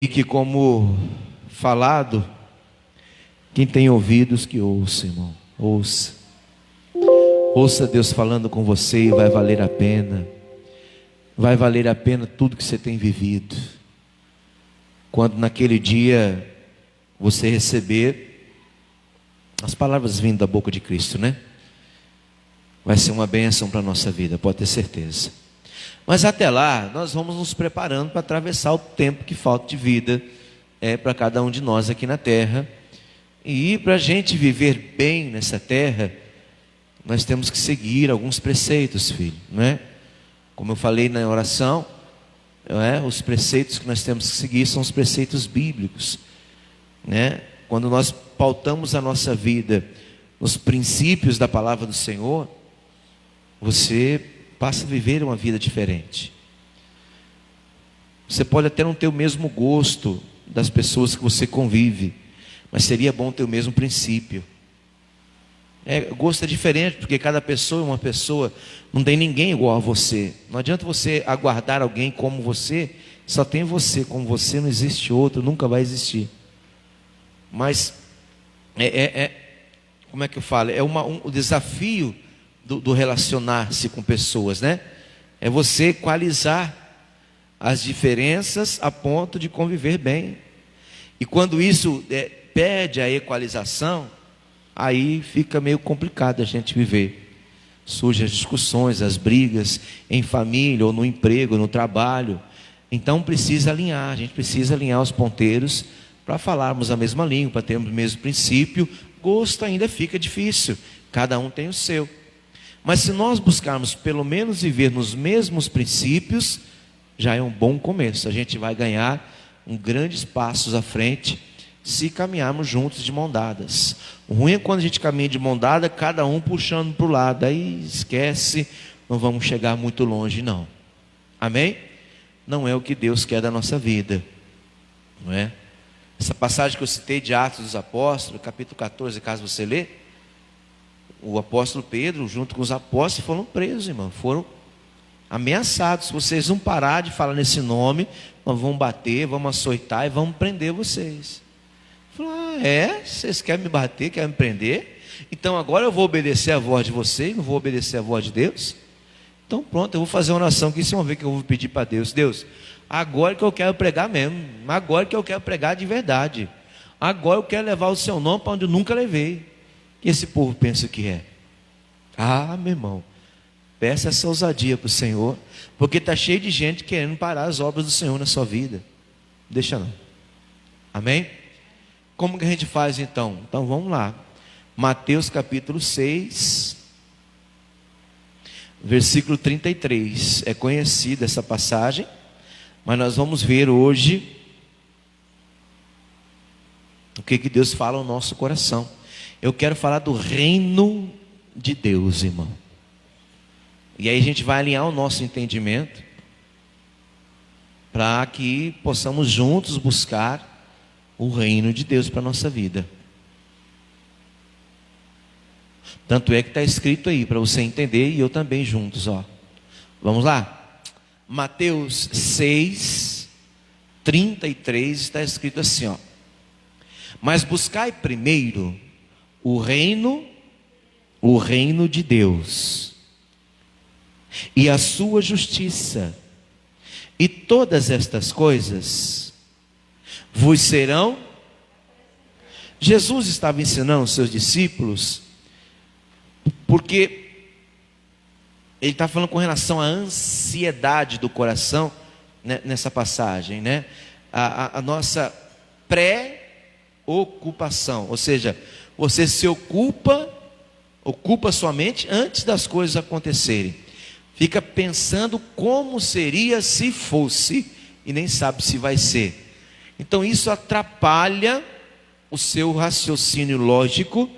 E que, como falado, quem tem ouvidos que ouça, irmão, ouça. Ouça Deus falando com você e vai valer a pena. Vai valer a pena tudo que você tem vivido. Quando naquele dia você receber as palavras vindo da boca de Cristo, né? Vai ser uma bênção para a nossa vida, pode ter certeza. Mas até lá, nós vamos nos preparando para atravessar o tempo que falta de vida para cada um de nós aqui na terra. E para a gente viver bem nessa terra, nós temos que seguir alguns preceitos, filho, não é? Como eu falei na oração, não é? Os preceitos que nós temos que seguir são os preceitos bíblicos, né? Quando nós pautamos a nossa vida nos princípios da palavra do Senhor, você passa a viver uma vida diferente. Você pode até não ter o mesmo gosto das pessoas que você convive, mas seria bom ter o mesmo princípio. Gosto é diferente, porque cada pessoa é uma pessoa, não tem ninguém igual a você. Não adianta você aguardar alguém como você, só tem você, como você não existe outro, nunca vai existir. Mas, como é que eu falo? O desafio do relacionar-se com pessoas, né? É você equalizar as diferenças a ponto de conviver bem. E quando isso pede a equalização, aí fica meio complicado a gente viver. Surgem as discussões, as brigas em família, ou no emprego, no trabalho. Então precisa alinhar, a gente precisa alinhar os ponteiros para falarmos a mesma língua, para termos o mesmo princípio. Gosto ainda fica difícil, cada um tem o seu. Mas se nós buscarmos pelo menos viver nos mesmos princípios, já é um bom começo. A gente vai ganhar grandes passos à frente se caminharmos juntos de mão dadas. O ruim é quando a gente caminha de mão dada, cada um puxando para o lado. Aí esquece, não vamos chegar muito longe não. Amém? Não é o que Deus quer da nossa vida, não é? Essa passagem que eu citei de Atos dos Apóstolos, capítulo 14, caso você lê, o apóstolo Pedro, junto com os apóstolos, foram presos, irmão. Foram ameaçados. Se vocês não parar de falar nesse nome, nós vamos bater, vamos açoitar e vamos prender vocês. Falaram, vocês querem me bater, querem me prender? Então agora eu vou obedecer a voz de vocês, não vou obedecer a voz de Deus? Então pronto, eu vou fazer uma oração aqui, vocês vão ver que eu vou pedir para Deus. Deus, agora que eu quero pregar mesmo, agora que eu quero pregar de verdade. Agora eu quero levar o seu nome para onde eu nunca levei. Que esse povo pensa que é? Meu irmão, peça essa ousadia para o Senhor, porque está cheio de gente querendo parar as obras do Senhor na sua vida. Deixa não. Amém? Como que a gente faz então? Então vamos lá. Mateus capítulo 6, versículo 33. É conhecida essa passagem, mas nós vamos ver hoje o que Deus fala ao nosso coração. Eu quero falar do reino de Deus, irmão. E aí a gente vai alinhar o nosso entendimento para que possamos juntos buscar o reino de Deus para a nossa vida. Tanto é que está escrito aí para você entender e eu também juntos, ó. Vamos lá? Mateus 6, 33 está escrito assim, ó. Mas buscai primeiro o reino de Deus e a sua justiça, e todas estas coisas vos serão. Jesus estava ensinando os seus discípulos, porque ele está falando com relação à ansiedade do coração, né, nessa passagem, né? A nossa pré-ocupação, ou seja, você se ocupa sua mente antes das coisas acontecerem. Fica pensando como seria se fosse e nem sabe se vai ser. Então isso atrapalha o seu raciocínio lógico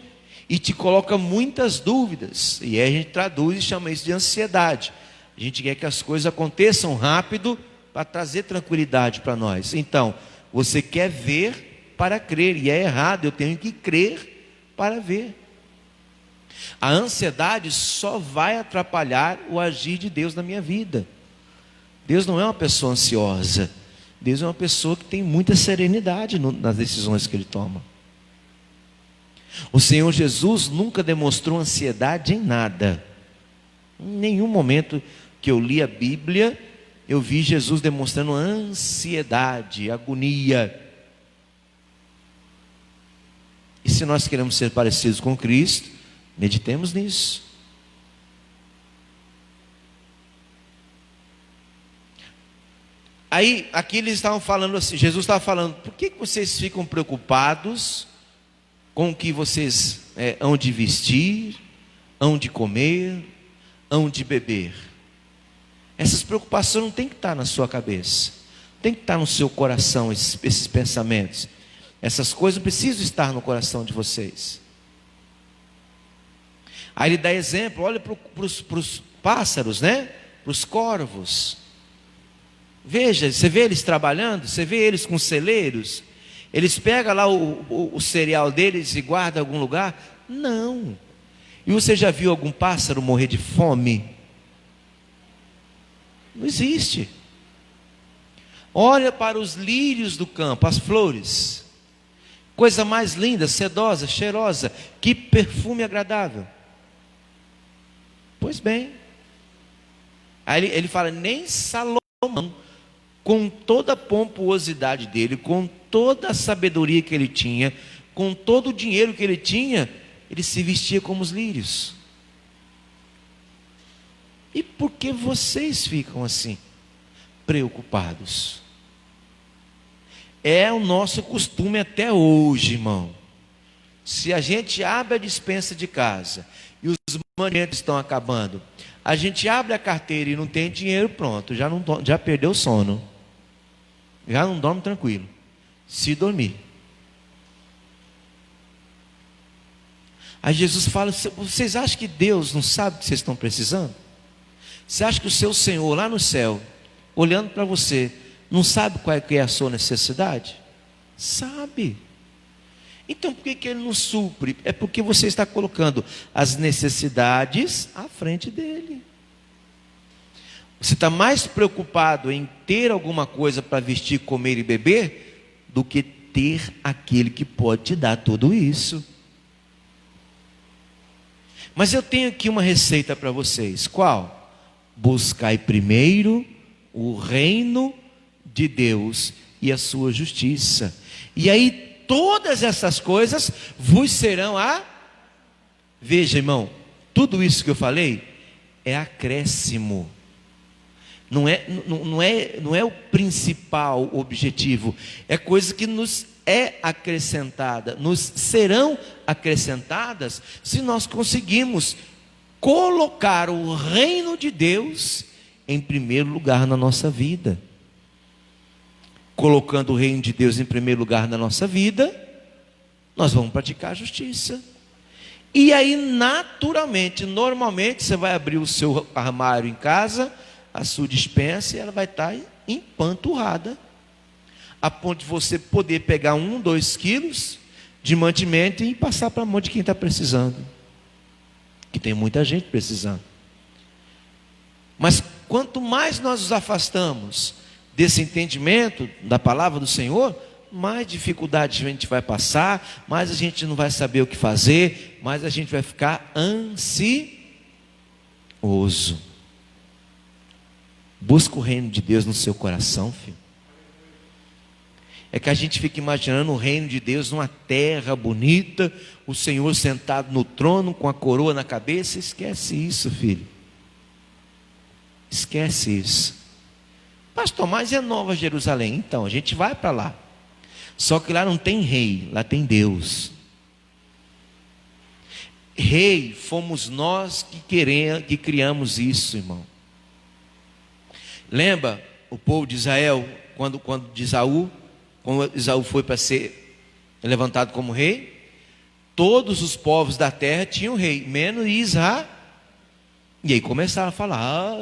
e te coloca muitas dúvidas. E aí a gente traduz e chama isso de ansiedade. A gente quer que as coisas aconteçam rápido para trazer tranquilidade para nós. Então, você quer ver para crer, e é errado. Eu tenho que crer para ver. A ansiedade só vai atrapalhar o agir de Deus na minha vida. Deus não é uma pessoa ansiosa. Deus é uma pessoa que tem muita serenidade nas decisões que Ele toma. O Senhor Jesus nunca demonstrou ansiedade em nada. Em nenhum momento que eu li a Bíblia, eu vi Jesus demonstrando ansiedade, agonia. E se nós queremos ser parecidos com Cristo, meditemos nisso. Aí, aqui eles estavam falando assim, Jesus estava falando, por que vocês ficam preocupados com o que vocês hão de vestir, hão de comer, hão de beber? Essas preocupações não tem que estar na sua cabeça, tem que estar no seu coração, esses pensamentos. Essas coisas precisam estar no coração de vocês. Aí ele dá exemplo, olha para os pássaros, né? Para os corvos. Veja, você vê eles trabalhando, você vê eles com celeiros. Eles pegam lá o cereal deles e guardam em algum lugar? Não. E você já viu algum pássaro morrer de fome? Não existe. Olha para os lírios do campo, as flores. Coisa mais linda, sedosa, cheirosa. Que perfume agradável. Pois bem. Aí ele fala, nem Salomão, com toda a pomposidade dele, com toda a sabedoria que ele tinha, com todo o dinheiro que ele tinha, ele se vestia como os lírios. E por que vocês ficam assim, preocupados? É o nosso costume até hoje, irmão. Se a gente abre a despensa de casa e os mantimentos estão acabando, a gente abre a carteira e não tem dinheiro, pronto, já perdeu o sono. Já não dorme tranquilo. Se dormir. Aí Jesus fala, vocês acham que Deus não sabe o que vocês estão precisando? Você acha que o seu Senhor lá no céu, olhando para você, não sabe qual é a sua necessidade? Sabe. Então por que Ele não supre? É porque você está colocando as necessidades à frente dEle. Você está mais preocupado em ter alguma coisa para vestir, comer e beber, do que ter aquele que pode te dar tudo isso. Mas eu tenho aqui uma receita para vocês. Qual? Buscai primeiro o reino de Deus e a sua justiça. E aí todas essas coisas vos serão Veja, irmão, tudo isso que eu falei é acréscimo. Não é o principal objetivo. É coisa que nos é acrescentada, nos serão acrescentadas se nós conseguirmos colocar o reino de Deus em primeiro lugar na nossa vida. Colocando o reino de Deus em primeiro lugar na nossa vida, nós vamos praticar a justiça. E aí naturalmente, normalmente você vai abrir o seu armário em casa, a sua despensa, e ela vai estar empanturrada, a ponto de você poder pegar 2 quilos de mantimento e passar para a mão de quem está precisando, que tem muita gente precisando. Mas quanto mais nós nos afastamos desse entendimento da palavra do Senhor, mais dificuldades a gente vai passar, mais a gente não vai saber o que fazer, mais a gente vai ficar ansioso. Busca o reino de Deus no seu coração, filho. É que a gente fica imaginando o reino de Deus numa terra bonita, o Senhor sentado no trono com a coroa na cabeça. Esquece isso, filho. Esquece isso. Pastor, mas é Nova Jerusalém. Então, a gente vai para lá. Só que lá não tem rei, lá tem Deus. Rei fomos nós que criamos isso, irmão. Lembra o povo de Israel, quando Esaú foi para ser levantado como rei? Todos os povos da terra tinham rei, menos Israel. E aí começaram a falar,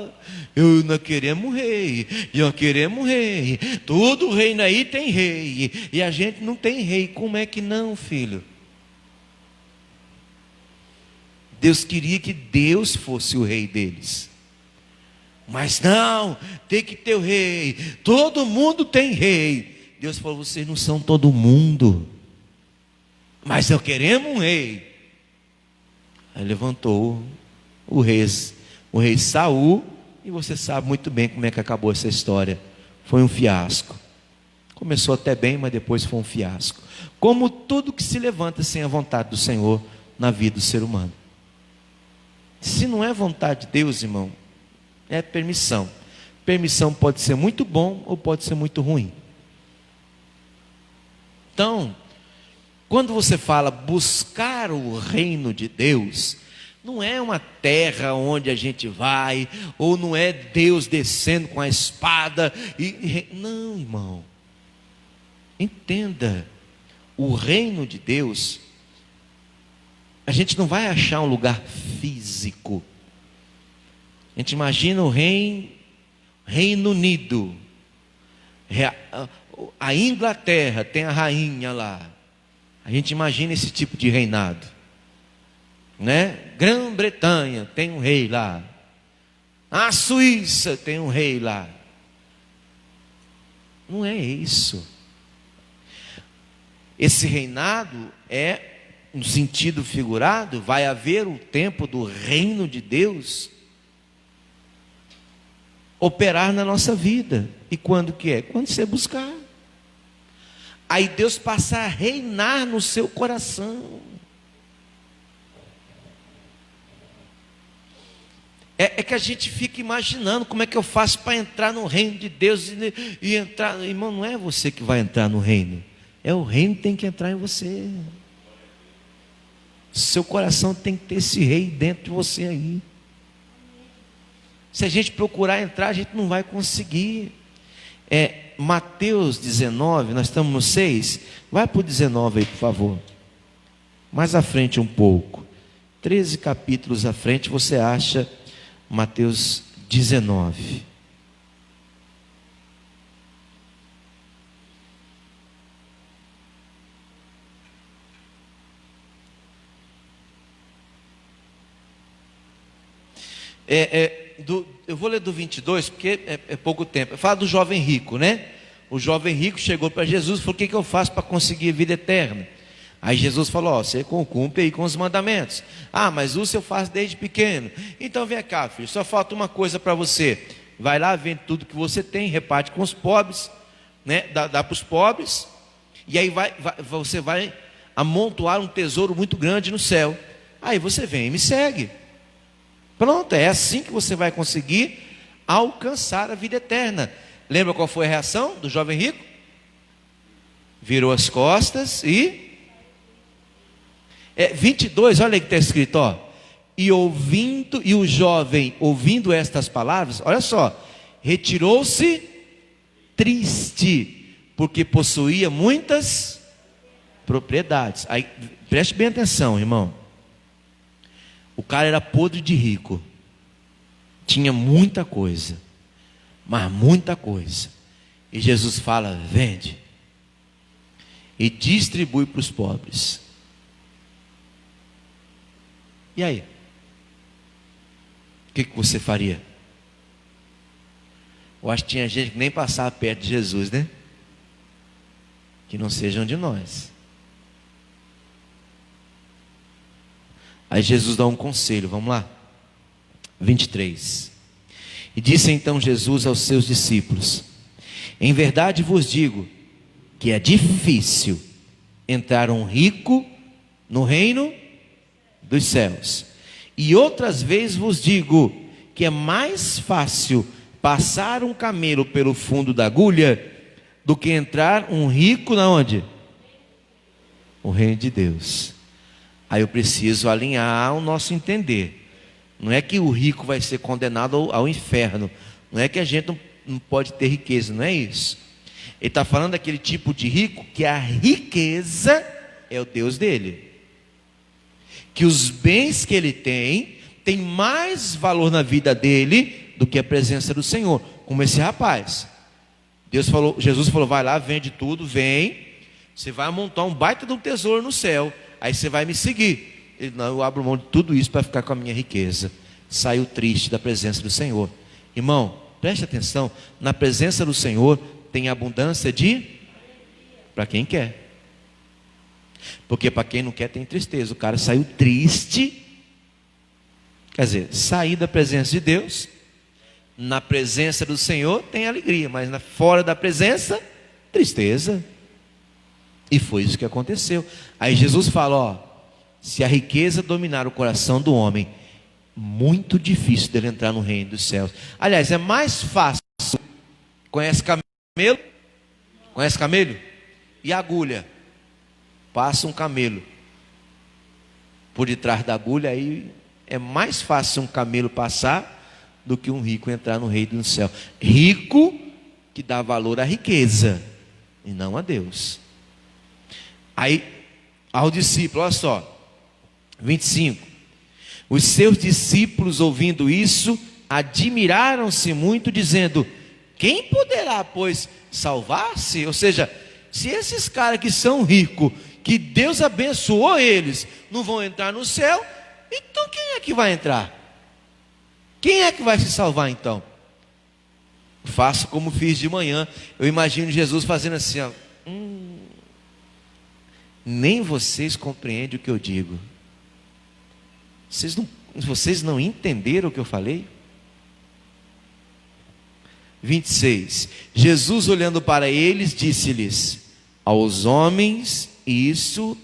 eu não queremos rei, nós queremos rei, todo reino aí tem rei, e a gente não tem rei. Como é que não, filho? Deus queria que Deus fosse o rei deles. Mas não, tem que ter o rei. Todo mundo tem rei. Deus falou: vocês não são todo mundo, mas eu queremos um rei. Aí levantou o rei Saul, e você sabe muito bem como é que acabou essa história. Foi um fiasco. Começou até bem, mas depois foi um fiasco. Como tudo que se levanta sem a vontade do Senhor na vida do ser humano. Se não é vontade de Deus, irmão, é permissão. Permissão pode ser muito bom ou pode ser muito ruim. Então, quando você fala buscar o reino de Deus, não é uma terra onde a gente vai, ou não é Deus descendo com a espada. Não, irmão. Entenda, o reino de Deus, a gente não vai achar um lugar físico. A gente imagina o Reino Unido, a Inglaterra tem a rainha lá. A gente imagina esse tipo de reinado, né? Grã-Bretanha tem um rei lá. A Suíça tem um rei lá. Não é isso. Esse reinado é, no sentido figurado, vai haver o tempo do reino de Deus operar na nossa vida. E quando que é? Quando você buscar. Aí Deus passa a reinar no seu coração. É que a gente fica imaginando como é que eu faço para entrar no reino de Deus e entrar. Irmão, não é você que vai entrar no reino. É o reino que tem que entrar em você. Seu coração tem que ter esse rei dentro de você aí. Se a gente procurar entrar, a gente não vai conseguir. Mateus 19, nós estamos no 6. Vai para o 19 aí, por favor. Mais à frente um pouco. 13 capítulos à frente você acha Mateus 19. Eu vou ler do 22, porque é pouco tempo. Fala do jovem rico, né? O jovem rico chegou para Jesus e falou: o que eu faço para conseguir a vida eterna? Aí Jesus falou: você cumpre aí com os mandamentos. Ah, mas isso eu faço desde pequeno. Então vem cá, filho, só falta uma coisa para você. Vai lá, vende tudo que você tem, reparte com os pobres, né? Dá para os pobres. E aí você vai amontoar um tesouro muito grande no céu. Aí você vem e me segue. Pronto, é assim que você vai conseguir alcançar a vida eterna. Lembra qual foi a reação do jovem rico? Virou as costas e... 22, olha aí que está escrito, ó. E o jovem, ouvindo estas palavras, olha só, retirou-se triste, porque possuía muitas propriedades. Aí, preste bem atenção, irmão. O cara era podre de rico, tinha muita coisa, mas muita coisa. E Jesus fala: vende e distribui para os pobres. E aí? O que você faria? Eu acho que tinha gente que nem passava perto de Jesus, né? Que não sejam de nós. Aí Jesus dá um conselho, vamos lá. 23. E disse então Jesus aos seus discípulos: em verdade vos digo que é difícil entrar um rico no reino dos céus. E outras vezes vos digo que é mais fácil passar um camelo pelo fundo da agulha do que entrar um rico na onde? O reino de Deus. Aí eu preciso alinhar o nosso entender. Não é que o rico vai ser condenado ao inferno. Não é que a gente não pode ter riqueza, não é isso. Ele está falando daquele tipo de rico que a riqueza é o Deus dele. Que os bens que ele tem mais valor na vida dele do que a presença do Senhor. Como esse rapaz. Jesus falou: vai lá, vende tudo, vem. Você vai montar um baita de um tesouro no céu. Aí você vai me seguir. Ele: não, eu abro mão de tudo isso para ficar com a minha riqueza. Saiu triste da presença do Senhor. Irmão, preste atenção, na presença do Senhor tem abundância para quem quer. Porque para quem não quer tem tristeza. O cara saiu triste, quer dizer, sair da presença de Deus, na presença do Senhor tem alegria, mas fora da presença, tristeza. E foi isso que aconteceu. Aí Jesus fala, ó, se a riqueza dominar o coração do homem, muito difícil dele entrar no reino dos céus. Aliás, é mais fácil. Conhece camelo? Conhece camelo? E agulha? Passa um camelo por detrás da agulha, aí é mais fácil um camelo passar do que um rico entrar no reino do céu. Rico que dá valor à riqueza e não a Deus. Aí, ao discípulo, olha só, 25. Os seus discípulos, ouvindo isso, admiraram-se muito, dizendo: quem poderá, pois, salvar-se? Ou seja, se esses caras que são ricos, que Deus abençoou eles, não vão entrar no céu, então quem é que vai entrar? Quem é que vai se salvar então? Faço como fiz de manhã. Eu imagino Jesus fazendo assim, ó. Nem vocês compreendem o que eu digo. Vocês não entenderam o que eu falei? 26. Jesus, olhando para eles, disse-lhes: aos homens isso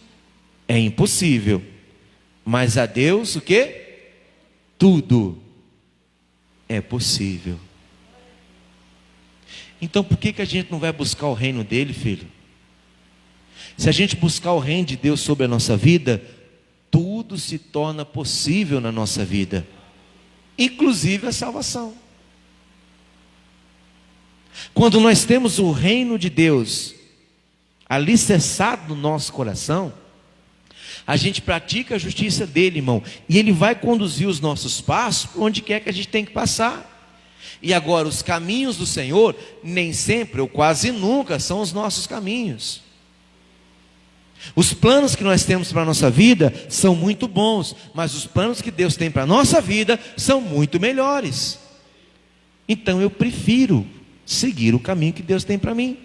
é impossível, mas a Deus o quê? Tudo é possível. Então por que a gente não vai buscar o reino dele, filho? Se a gente buscar o reino de Deus sobre a nossa vida, tudo se torna possível na nossa vida, inclusive a salvação. Quando nós temos o reino de Deus alicerçado no nosso coração, a gente pratica a justiça dele, irmão, e ele vai conduzir os nossos passos por onde quer que a gente tem que passar. E agora, os caminhos do Senhor nem sempre ou quase nunca são os nossos caminhos. Os planos que nós temos para a nossa vida são muito bons, mas os planos que Deus tem para a nossa vida são muito melhores. Então eu prefiro seguir o caminho que Deus tem para mim.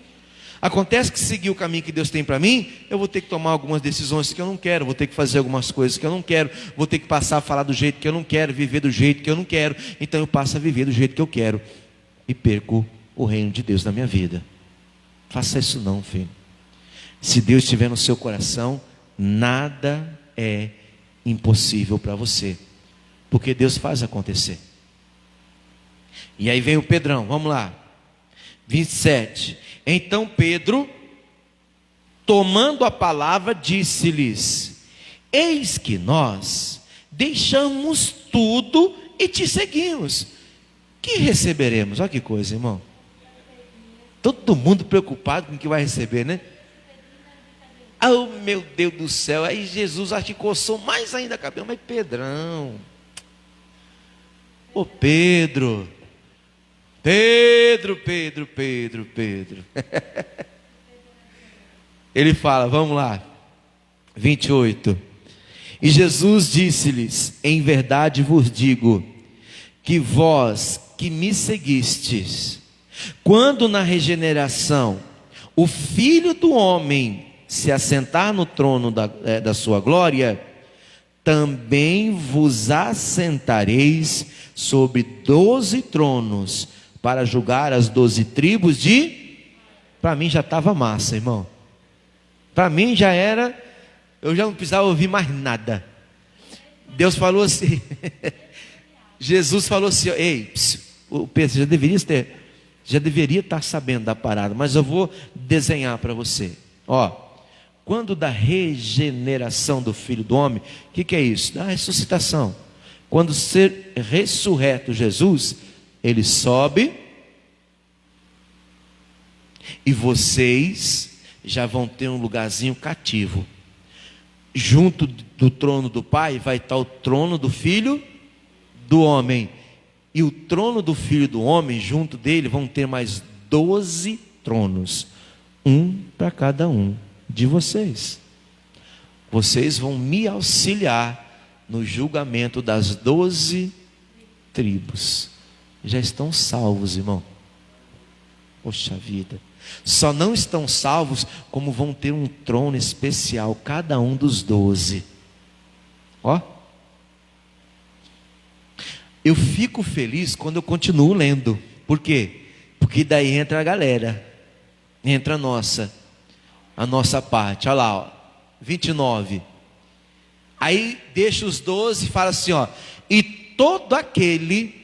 Acontece que seguir o caminho que Deus tem para mim, eu vou ter que tomar algumas decisões que eu não quero, vou ter que fazer algumas coisas que eu não quero, vou ter que passar a falar do jeito que eu não quero, viver do jeito que eu não quero. Então eu passo a viver do jeito que eu quero e perco o reino de Deus na minha vida. Faça isso não, filho. Se Deus estiver no seu coração, nada é impossível para você, porque Deus faz acontecer. E aí vem o Pedrão, vamos lá, 27. Então Pedro, tomando a palavra, disse-lhes: eis que nós deixamos tudo e te seguimos. Que receberemos? Olha que coisa, irmão. Todo mundo preocupado com o que vai receber, né? Oh, meu Deus do céu. Aí Jesus acho que coçou mais ainda a cabeça. Mas Pedrão, ô Pedro, ele fala, vamos lá, 28. E Jesus disse-lhes: em verdade vos digo, que vós que me seguistes, quando na regeneração o Filho do Homem se assentar no trono da sua glória, também vos assentareis sobre 12 tronos, para julgar as 12 tribos de... Para mim já estava massa, irmão. Para mim já era, eu já não precisava ouvir mais nada. Deus falou assim, Jesus falou assim, ei, o Pedro, você já deveria estar sabendo da parada, mas eu vou desenhar para você. Ó, quando da regeneração do Filho do Homem, o que é isso? Da ressuscitação. Quando ser ressurreto Jesus, ele sobe, e vocês já vão ter um lugarzinho cativo. Junto do trono do Pai vai estar o trono do Filho do Homem. E o trono do Filho do Homem, junto dele, vão ter mais 12 tronos. Um para cada um de vocês. Vocês vão me auxiliar no julgamento das 12 tribos. já estão salvos, irmão. Poxa vida. Só não estão salvos como vão ter um trono especial, cada um dos 12. Ó. Eu fico feliz quando eu continuo lendo. Por quê? Porque daí entra a galera. Entra a nossa parte. Olha lá, ó, 29. Aí deixa os 12 e fala assim, ó: e todo aquele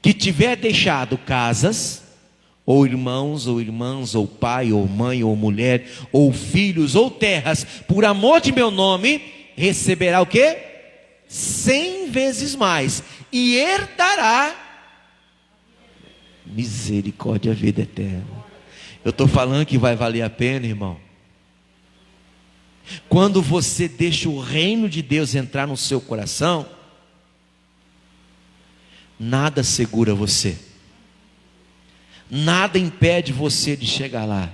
que tiver deixado casas, ou irmãos, ou irmãs, ou pai, ou mãe, ou mulher, ou filhos, ou terras, por amor de meu nome, receberá o quê? 100 vezes mais, e herdará misericórdia, a vida eterna. Eu estou falando que vai valer a pena, irmão. Quando você deixa o reino de Deus entrar no seu coração, nada segura você, nada impede você de chegar lá.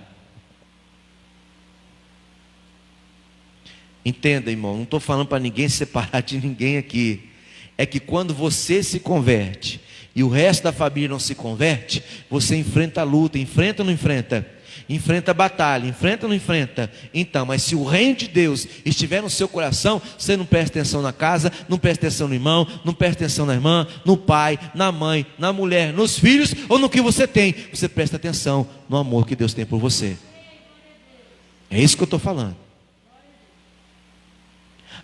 Entenda, irmão, não estou falando para ninguém separar de ninguém aqui. É que quando você se converte e o resto da família não se converte, você enfrenta a luta. Enfrenta ou não enfrenta? Enfrenta a batalha, enfrenta ou não enfrenta? Então, mas se o reino de Deus estiver no seu coração, você não presta atenção na casa, não presta atenção no irmão, não presta atenção na irmã, no pai, na mãe, na mulher, nos filhos ou no que você tem. Você presta atenção no amor que Deus tem por você. É isso que eu estou falando.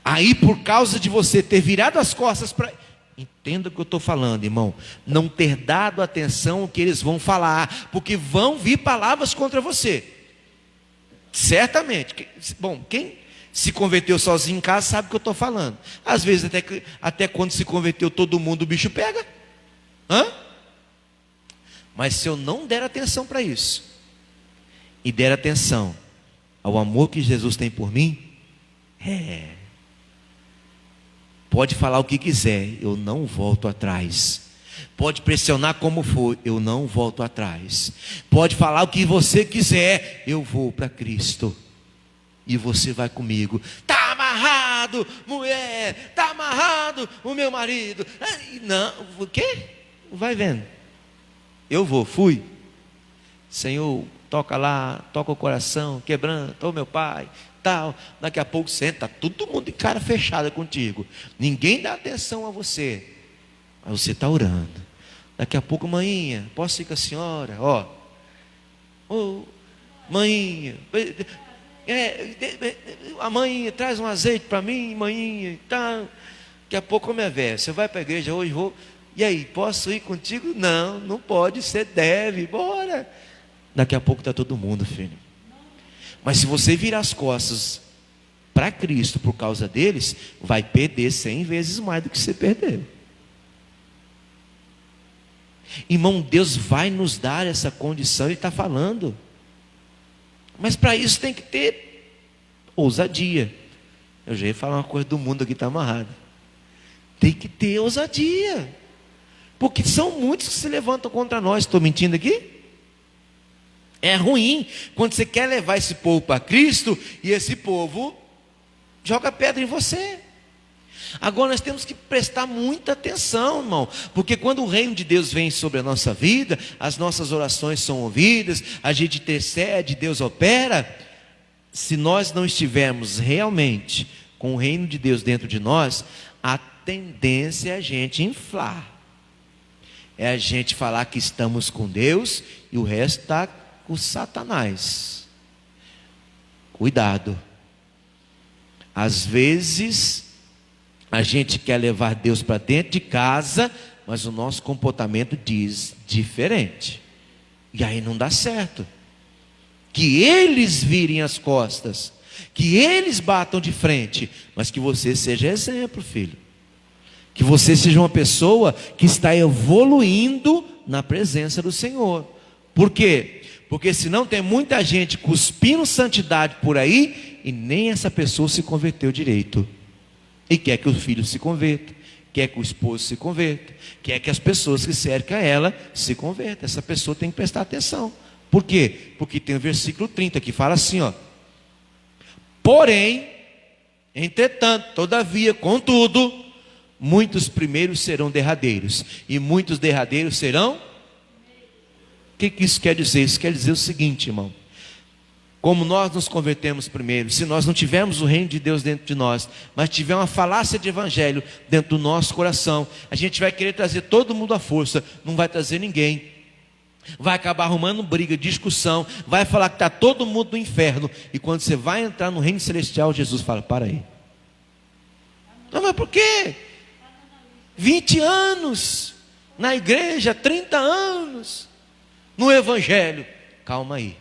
Aí, por causa de você ter virado as costas para... Entenda o que eu estou falando, irmão. Não ter dado atenção ao que eles vão falar, porque vão vir palavras contra você. Certamente. Bom, quem se converteu sozinho em casa sabe o que eu estou falando. Às vezes até quando se converteu todo mundo, o bicho pega. Mas se eu não der atenção para isso, e der atenção ao amor que Jesus tem por mim, pode falar o que quiser, eu não volto atrás. Pode pressionar como for, eu não volto atrás. Pode falar o que você quiser, eu vou para Cristo. E você vai comigo. Está amarrado, mulher. Está amarrado o meu marido. Não, o quê? Vai vendo. Eu vou, fui. Senhor, toca lá, toca o coração, quebranta, ô meu pai, tal. Daqui a pouco senta, todo mundo de cara fechada contigo. Ninguém dá atenção a você. Mas você está orando. Daqui a pouco, maninha, posso ir com a senhora? Ô, maninha, a mãe traz um azeite para mim, maninha, tá. Daqui a pouco, minha velha, você vai para a igreja hoje, vou. E aí, posso ir contigo? Não, não pode, você deve, bora. Daqui a pouco está todo mundo, filho. Mas se você virar as costas para Cristo por causa deles, vai perder 100 vezes mais do que você perdeu. Irmão, Deus vai nos dar essa condição, Ele está falando. Mas para isso tem que ter ousadia. Eu já ia falar uma coisa do mundo aqui, está amarrado. Tem que ter ousadia. Porque são muitos que se levantam contra nós. Estou mentindo aqui? É ruim quando você quer levar esse povo para Cristo e esse povo joga pedra em você. Agora nós temos que prestar muita atenção, irmão, porque quando o reino de Deus vem sobre a nossa vida, as nossas orações são ouvidas, a gente intercede, Deus opera. Se nós não estivermos realmente com o reino de Deus dentro de nós, a tendência é a gente inflar, é a gente falar que estamos com Deus e o resto está com Satanás. Cuidado. Às vezes a gente quer levar Deus para dentro de casa, mas o nosso comportamento diz diferente. E aí não dá certo. Que eles virem as costas, que eles batam de frente, mas que você seja exemplo, filho. Que você seja uma pessoa que está evoluindo na presença do Senhor. Por quê? Porque senão tem muita gente cuspindo santidade por aí e nem essa pessoa se converteu direito. E quer que o filho se converta, quer que o esposo se converta, quer que as pessoas que cercam ela se convertam. Essa pessoa tem que prestar atenção. Por quê? Porque tem o versículo 30 que fala assim, ó: porém, entretanto, todavia, contudo, muitos primeiros serão derradeiros, e muitos derradeiros serão. O que isso quer dizer? Isso quer dizer o seguinte, irmão: como nós nos convertemos primeiro, se nós não tivermos o reino de Deus dentro de nós, mas tiver uma falácia de evangelho dentro do nosso coração, a gente vai querer trazer todo mundo à força, não vai trazer ninguém. Vai acabar arrumando briga, discussão, vai falar que está todo mundo no inferno. E quando você vai entrar no reino celestial, Jesus fala: para aí. Não, mas por quê? 20 anos na igreja, 30 anos no evangelho. Calma aí.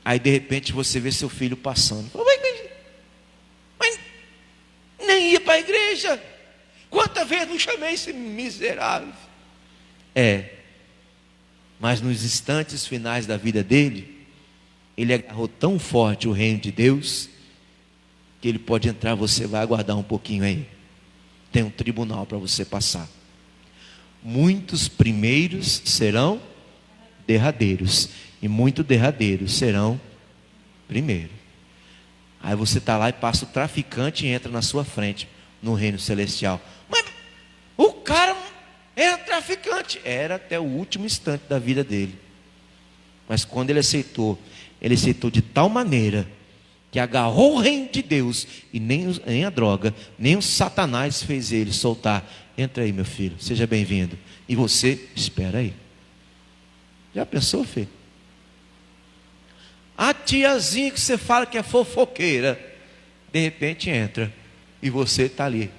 Aí de repente você vê seu filho passando. Mas nem ia para a igreja. Quantas vezes não chamei esse miserável? Mas nos instantes finais da vida dele, ele agarrou tão forte o reino de Deus, que ele pode entrar. Você vai aguardar um pouquinho aí. Tem um tribunal para você passar. Muitos primeiros serão derradeiros, e muitos derradeiros serão primeiros. Aí você está lá e passa o traficante e entra na sua frente no reino celestial. Mas o cara era traficante, era até o último instante da vida dele. Mas quando ele aceitou de tal maneira que agarrou o reino de Deus, e nem a droga, nem o Satanás fez ele soltar. Entra aí, meu filho, seja bem-vindo. E você, espera aí. Já pensou, filho? A tiazinha que você fala que é fofoqueira, de repente entra, e você está ali.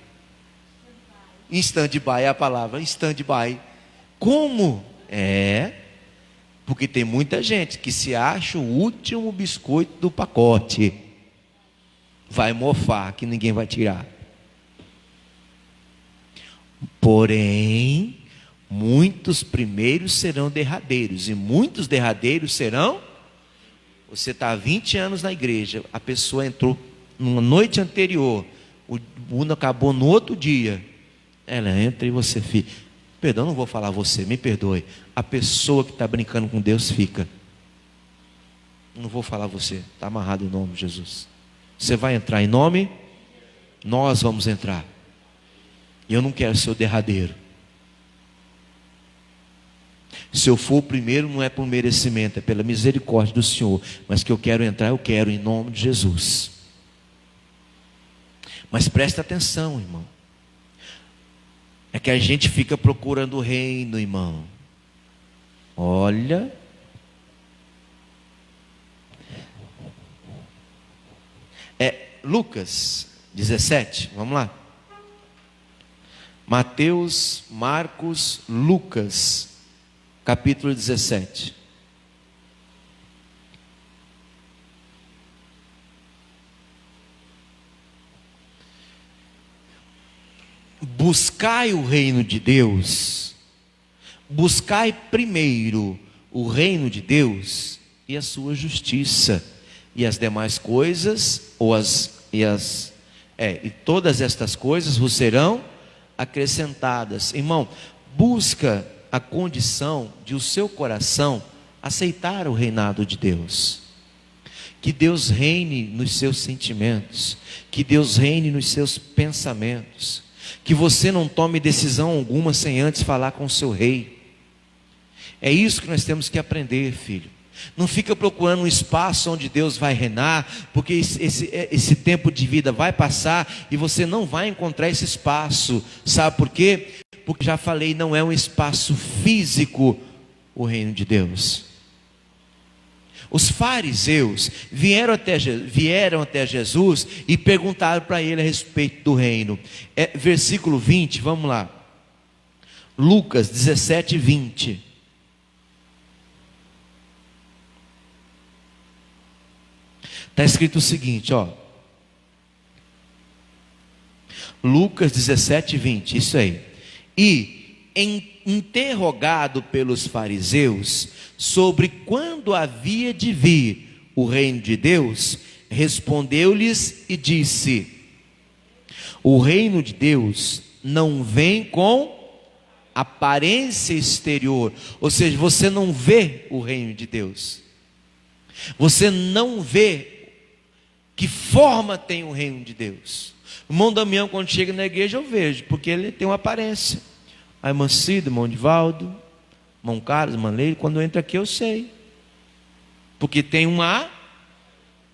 Em stand-by é a palavra, em stand-by. Como? Porque tem muita gente que se acha o último biscoito do pacote. Vai mofar, que ninguém vai tirar. Porém, muitos primeiros serão derradeiros, e muitos derradeiros serão. Você está há 20 anos na igreja, a pessoa entrou numa noite anterior, o mundo acabou no outro dia. Ela entra e você fica. Perdão, não vou falar você, me perdoe. A pessoa que está brincando com Deus fica. Não vou falar você, está amarrado em nome de Jesus. Você vai entrar em nome, nós vamos entrar. E eu não quero ser o derradeiro. Se eu for o primeiro, não é por merecimento, é pela misericórdia do Senhor. Mas que eu quero entrar, eu quero em nome de Jesus. Mas presta atenção, irmão. É que a gente fica procurando o reino, irmão. Olha. Lucas 17, vamos lá. Mateus, Marcos, Lucas, capítulo 17. Buscai o reino de Deus, buscai primeiro o reino de Deus e a sua justiça, e as demais coisas, e todas estas coisas vos serão acrescentadas. Irmão, busca a condição de o seu coração aceitar o reinado de Deus. Que Deus reine nos seus sentimentos, que Deus reine nos seus pensamentos, que você não tome decisão alguma sem antes falar com o seu rei. É isso que nós temos que aprender, filho. Não fica procurando um espaço onde Deus vai reinar, porque esse tempo de vida vai passar e você não vai encontrar esse espaço. Sabe por quê? Porque já falei, não é um espaço físico o reino de Deus. Os fariseus vieram até Jesus e perguntaram para ele a respeito do reino. Versículo 20, vamos lá. Lucas 17, 20. Está escrito o seguinte, ó. Lucas 17, 20, isso aí. E interrogado pelos fariseus sobre quando havia de vir o reino de Deus, respondeu-lhes e disse: o reino de Deus não vem com aparência exterior, ou seja, você não vê o reino de Deus, você não vê que forma tem o reino de Deus, O irmão Damião, quando chega na igreja, eu vejo, porque ele tem uma aparência. A irmã Cida, irmão Divaldo, irmão Carlos, irmã Leila, quando entra aqui eu sei. Porque tem uma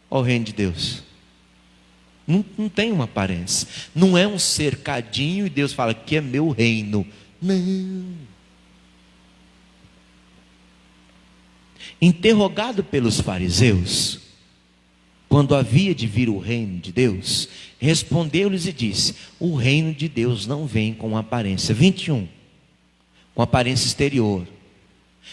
ao reino de Deus. Não tem uma aparência. Não é um cercadinho e Deus fala que é meu reino. Não. Interrogado pelos fariseus, quando havia de vir o reino de Deus, respondeu-lhes e disse: o reino de Deus não vem com aparência. 21. Com aparência exterior.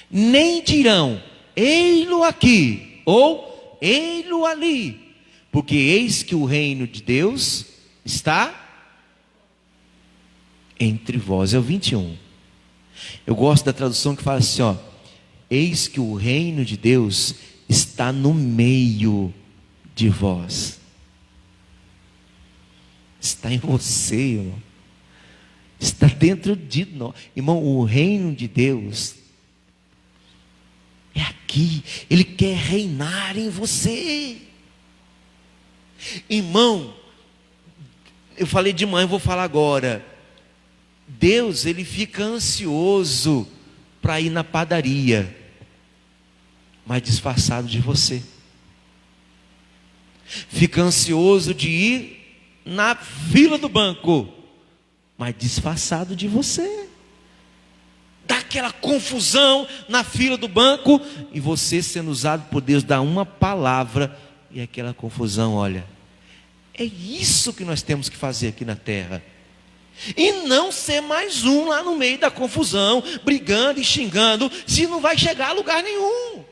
Nem dirão: ei-lo aqui, ou ei-lo ali, porque eis que o reino de Deus está entre vós. É o 21. Eu gosto da tradução que fala assim, ó: eis que o reino de Deus está no meio de vós. Está em você, irmão. Está dentro de nós. Irmão, o reino de Deus é aqui. Ele quer reinar em você. Irmão, eu falei de manhã, eu vou falar agora. Deus, ele fica ansioso para ir na padaria, mas disfarçado de você. Fica ansioso de ir na fila do banco, mas disfarçado de você. Dá aquela confusão na fila do banco, e você sendo usado por Deus, dá uma palavra, e aquela confusão, olha. É isso que nós temos que fazer aqui na terra. E não ser mais um lá no meio da confusão, brigando e xingando, se não vai chegar a lugar nenhum.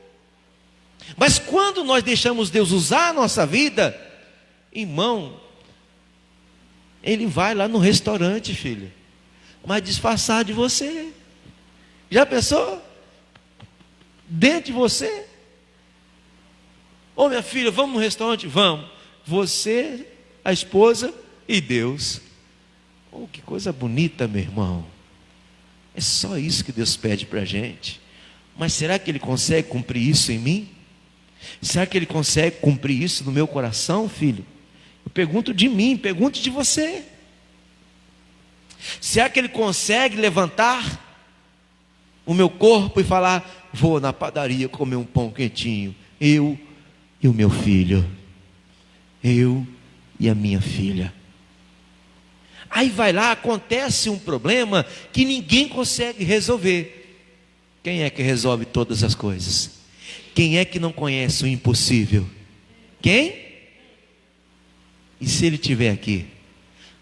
Mas quando nós deixamos Deus usar a nossa vida, irmão, Ele vai lá no restaurante, filho, mas disfarçar de você. Já pensou? Dentro de você. Ô minha filha, vamos no restaurante? Vamos. Você, a esposa e Deus. Oh, que coisa bonita, meu irmão. É só isso que Deus pede para a gente. Mas será que Ele consegue cumprir isso em mim? Será que Ele consegue cumprir isso no meu coração, filho? Eu pergunto de mim, pergunto de você. Será que Ele consegue levantar o meu corpo e falar: vou na padaria comer um pão quentinho, eu e o meu filho, eu e a minha filha. Aí vai lá, acontece um problema que ninguém consegue resolver. Quem é que resolve todas as coisas? Quem é que não conhece o impossível? Quem? E se ele estiver aqui,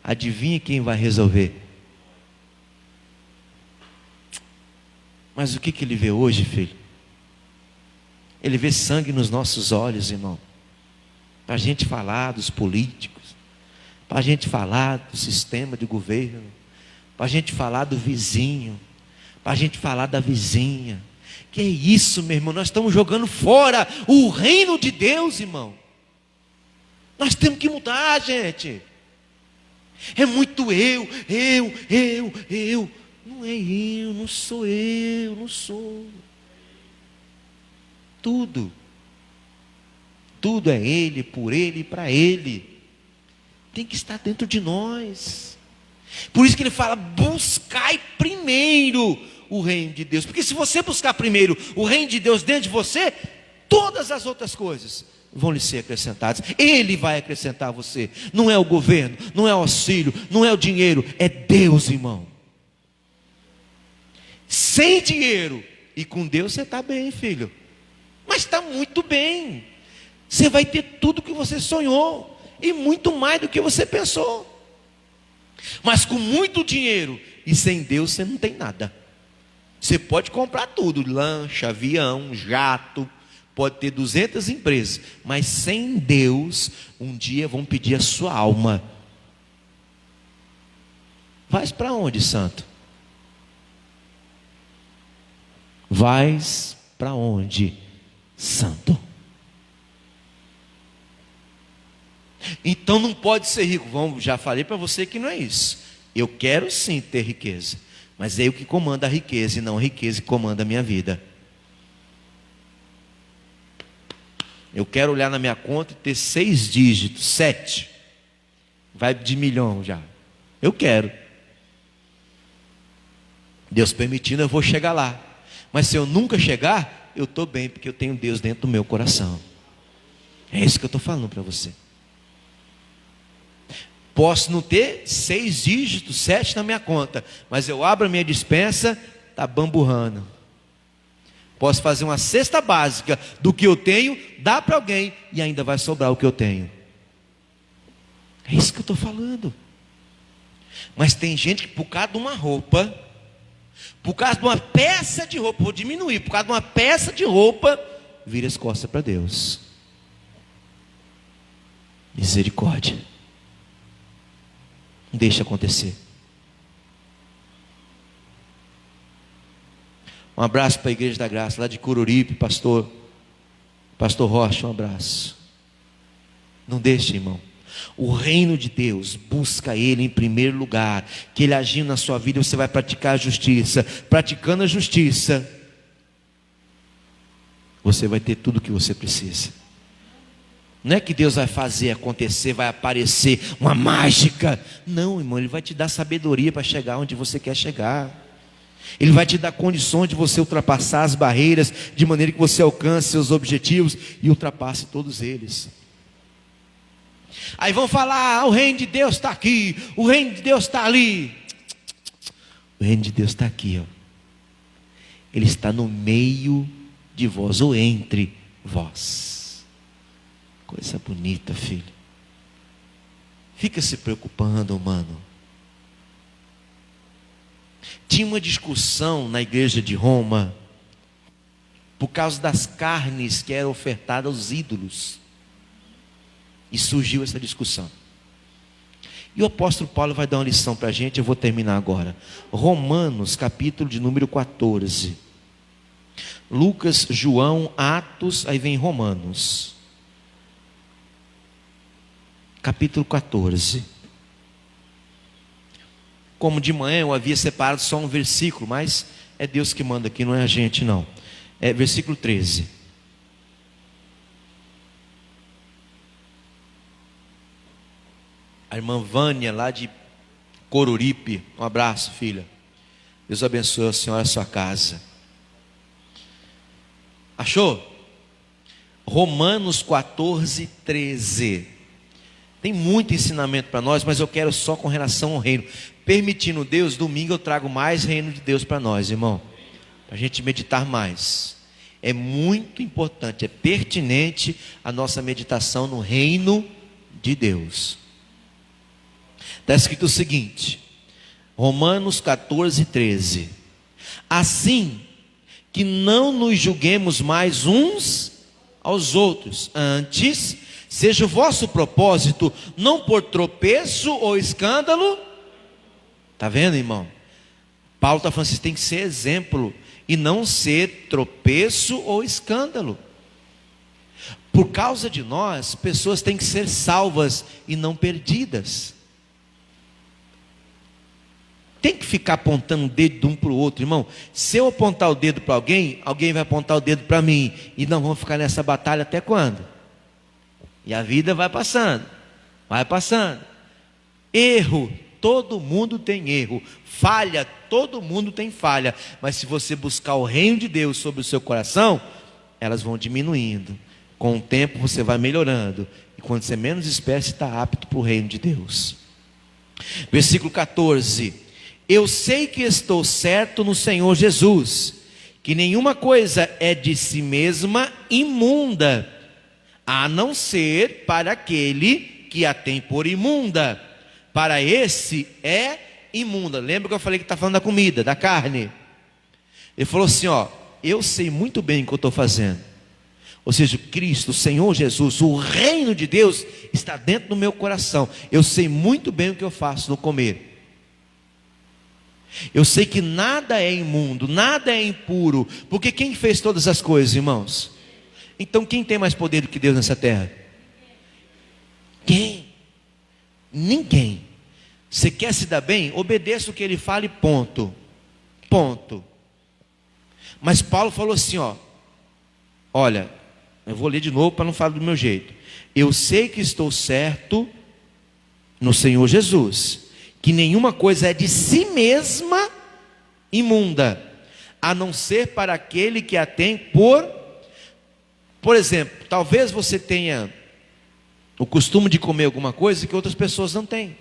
adivinha quem vai resolver? Mas o que ele vê hoje, filho? Ele vê sangue nos nossos olhos, irmão. Para a gente falar dos políticos, para a gente falar do sistema de governo, para a gente falar do vizinho, para a gente falar da vizinha. Que é isso, meu irmão? Nós estamos jogando fora o reino de Deus, irmão. Nós temos que mudar, gente. É muito eu. Não é eu, não sou eu, não sou. Tudo é Ele, por Ele e para Ele. Tem que estar dentro de nós. Por isso que Ele fala: buscai primeiro o reino de Deus. Porque se você buscar primeiro o reino de Deus dentro de você, todas as outras coisas vão lhe ser acrescentadas. Ele vai acrescentar a você. Não é o governo, não é o auxílio, não é o dinheiro, é Deus, irmão. Sem dinheiro e com Deus você está bem, filho. Mas está muito bem. Você vai ter tudo que você sonhou e muito mais do que você pensou. Mas com muito dinheiro e sem Deus você não tem nada. Você pode comprar tudo: lancha, avião, jato, pode ter 200 empresas, mas sem Deus, um dia vão pedir a sua alma. Vais para onde, santo? Vais para onde, santo? Então não pode ser rico. Já falei para você que não é isso. Eu quero sim ter riqueza, mas é eu que comando a riqueza e não a riqueza que comanda a minha vida. Eu quero olhar na minha conta e ter 6 dígitos, 7. Vai de milhão já. Eu quero. Deus permitindo, eu vou chegar lá. Mas se eu nunca chegar, eu estou bem, porque eu tenho Deus dentro do meu coração. É isso que eu estou falando para você. Posso não ter 6 dígitos, 7 na minha conta, mas eu abro a minha despensa, está bamburrando. Posso fazer uma cesta básica do que eu tenho, dar para alguém e ainda vai sobrar o que eu tenho. É isso que eu estou falando. Mas tem gente que por causa de uma roupa, por causa de uma peça de roupa, vou diminuir, por causa de uma peça de roupa, vira as costas para Deus. Misericórdia. Não deixa acontecer. Um abraço para a Igreja da Graça, lá de Coruripe, pastor Rocha, um abraço. Não deixe, irmão. O reino de Deus, busca Ele em primeiro lugar, que Ele agindo na sua vida, você vai praticar a justiça. Praticando a justiça, você vai ter tudo o que você precisa. Não é que Deus vai fazer acontecer, vai aparecer uma mágica. Não, irmão, Ele vai te dar sabedoria para chegar onde você quer chegar. Ele vai te dar condições de você ultrapassar as barreiras, de maneira que você alcance seus objetivos e ultrapasse todos eles. Aí vão falar, o reino de Deus está aqui, o reino de Deus está ali. O reino de Deus está aqui, ó. Ele está no meio de vós, ou entre vós. Coisa bonita, filho. Fica se preocupando, mano. Tinha uma discussão na igreja de Roma, por causa das carnes que eram ofertadas aos ídolos. E surgiu essa discussão. E o apóstolo Paulo vai dar uma lição para a gente, eu vou terminar agora. Romanos, capítulo de número 14. Lucas, João, Atos, aí vem Romanos. Capítulo 14. Como de manhã eu havia separado só um versículo, mas é Deus que manda aqui, não é a gente não. É versículo 13. A irmã Vânia, lá de Coruripe, um abraço, filha. Deus abençoe a senhora e a sua casa. Achou? Romanos 14, 13. Tem muito ensinamento para nós, mas eu quero só com relação ao reino. Permitindo Deus, domingo eu trago mais reino de Deus para nós, irmão. Para a gente meditar mais. É muito importante, é pertinente a nossa meditação no reino de Deus. Está escrito o seguinte, Romanos 14, 13. Assim que não nos julguemos mais uns aos outros, antes, seja o vosso propósito não por tropeço ou escândalo. Está vendo, irmão? Paulo está falando, vocês têm que ser exemplo e não ser tropeço ou escândalo. Por causa de nós, pessoas têm que ser salvas e não perdidas. Tem que ficar apontando o dedo de um para o outro, irmão. Se eu apontar o dedo para alguém, alguém vai apontar o dedo para mim. E nós vamos ficar nessa batalha até quando? E a vida vai passando. Vai passando. Erro, todo mundo tem erro. Falha, todo mundo tem falha. Mas se você buscar o reino de Deus sobre o seu coração, elas vão diminuindo. Com o tempo você vai melhorando. E quando você menos espera, você está apto para o reino de Deus. Versículo 14. Eu sei que estou certo no Senhor Jesus, que nenhuma coisa é de si mesma imunda, a não ser para aquele que a tem por imunda. Para esse é imunda. Lembra que eu falei que está falando da comida, da carne? Ele falou assim, ó, eu sei muito bem o que eu estou fazendo. Ou seja, Cristo, o Senhor Jesus, o reino de Deus está dentro do meu coração. Eu sei muito bem o que eu faço no comer. Eu sei que nada é imundo, nada é impuro, porque quem fez todas as coisas, irmãos? Então quem tem mais poder do que Deus nessa terra? Quem? Ninguém. Você quer se dar bem? Obedeça o que ele fala e ponto. Ponto. Mas Paulo falou assim, ó, olha, eu vou ler de novo para não falar do meu jeito. Eu sei que estou certo no Senhor Jesus, que nenhuma coisa é de si mesma imunda, a não ser para aquele que a tem por exemplo, talvez você tenha o costume de comer alguma coisa que outras pessoas não têm.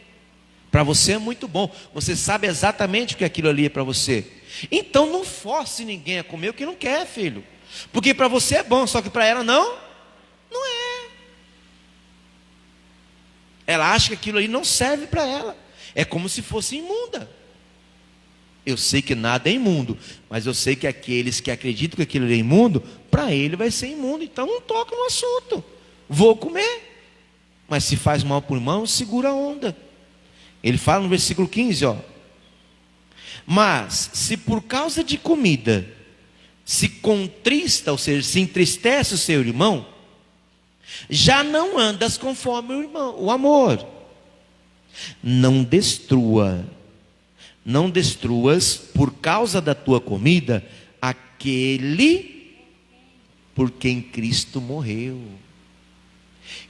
Para você é muito bom, você sabe exatamente o que aquilo ali é para você. Então não force ninguém a comer o que não quer, filho. Porque para você é bom, só que para ela não é. Ela acha que aquilo ali não serve para ela. É como se fosse imunda. Eu sei que nada é imundo, mas eu sei que aqueles que acreditam que aquilo é imundo, para ele vai ser imundo. Então não toca no assunto. Vou comer. Mas se faz mal por mão, segura a onda. Ele fala no versículo 15, ó. Mas se por causa de comida se contrista, ou seja, se entristece o seu irmão, já não andas conforme o amor. Não destruas por causa da tua comida aquele por quem Cristo morreu.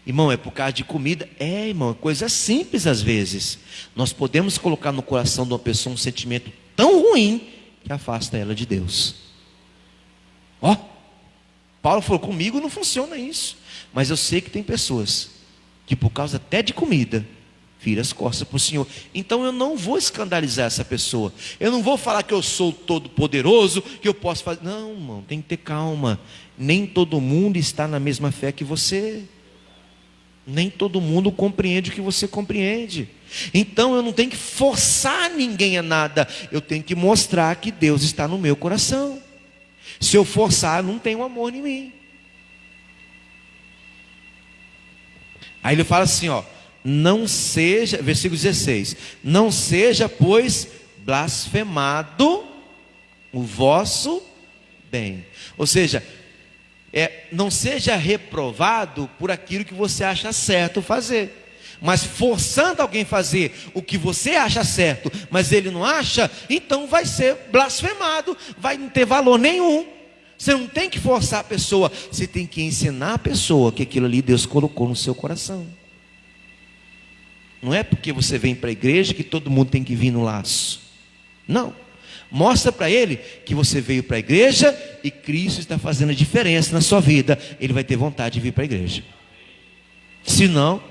Irmão, é por causa de comida? É, irmão, é coisa simples às vezes. Nós podemos colocar no coração de uma pessoa um sentimento tão ruim que afasta ela de Deus. Ó, Paulo falou, comigo não funciona isso. Mas eu sei que tem pessoas que por causa até de comida vira as costas para o Senhor. Então eu não vou escandalizar essa pessoa. Eu não vou falar que eu sou todo poderoso, que eu posso fazer. Não, irmão, tem que ter calma. Nem todo mundo está na mesma fé que você. Nem todo mundo compreende o que você compreende. Então eu não tenho que forçar ninguém a nada. Eu tenho que mostrar que Deus está no meu coração. Se eu forçar, não tem amor em mim. Aí ele fala assim, ó. Não seja, versículo 16. Não seja, pois, blasfemado o vosso bem. Ou seja, não seja reprovado por aquilo que você acha certo fazer. Mas forçando alguém a fazer o que você acha certo, mas ele não acha, então vai ser blasfemado, vai não ter valor nenhum. Você não tem que forçar a pessoa, você tem que ensinar a pessoa que aquilo ali Deus colocou no seu coração. Não é porque você vem para a igreja que todo mundo tem que vir no laço. Não. Mostra para ele que você veio para a igreja e Cristo está fazendo a diferença na sua vida. Ele vai ter vontade de vir para a igreja. Se não,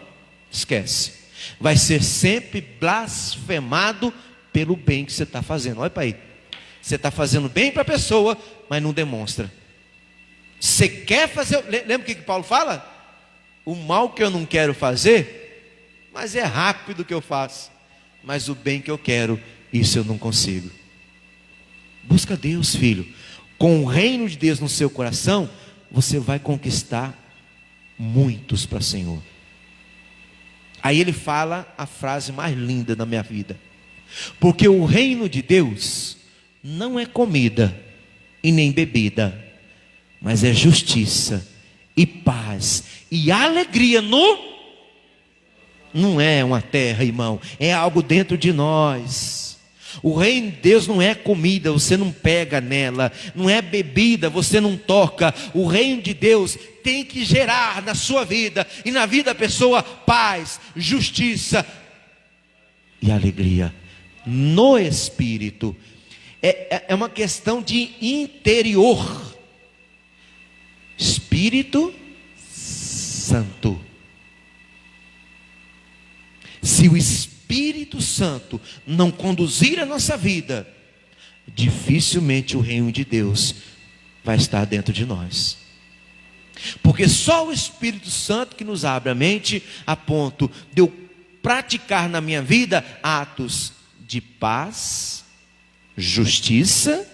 esquece. Vai ser sempre blasfemado pelo bem que você está fazendo. Olha para aí. Você está fazendo bem para a pessoa, mas não demonstra. Você quer fazer... Lembra o que Paulo fala? O mal que eu não quero fazer... mas é rápido que eu faço. Mas o bem que eu quero, isso eu não consigo. Busca Deus, filho. Com o reino de Deus no seu coração, você vai conquistar muitos para o Senhor. Aí ele fala a frase mais linda da minha vida. Porque o reino de Deus não é comida e nem bebida, mas é justiça e paz e alegria Não é uma terra, irmão, é algo dentro de nós. O reino de Deus não é comida, você não pega nela. Não é bebida, você não toca. O reino de Deus tem que gerar na sua vida e na vida da pessoa paz, justiça e alegria no Espírito. É uma questão de interior. Espírito Santo. Se o Espírito Santo não conduzir a nossa vida, dificilmente o reino de Deus vai estar dentro de nós. Porque só o Espírito Santo que nos abre a mente a ponto de eu praticar na minha vida atos de paz, justiça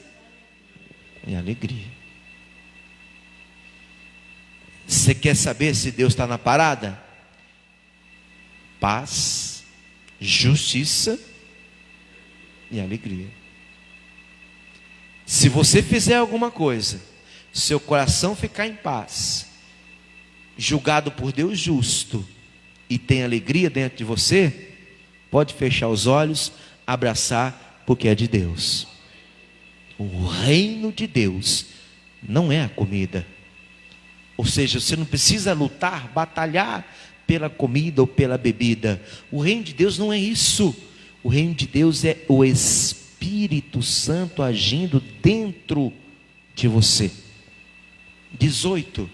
e alegria. Você quer saber se Deus está na parada? Paz, justiça e alegria. Se você fizer alguma coisa, seu coração ficar em paz, julgado por Deus justo, e tem alegria dentro de você, pode fechar os olhos, abraçar, porque é de Deus. O reino de Deus não é a comida. Ou seja, você não precisa lutar, batalhar pela comida ou pela bebida. O reino de Deus não é isso. O reino de Deus é o Espírito Santo agindo dentro de você. 18.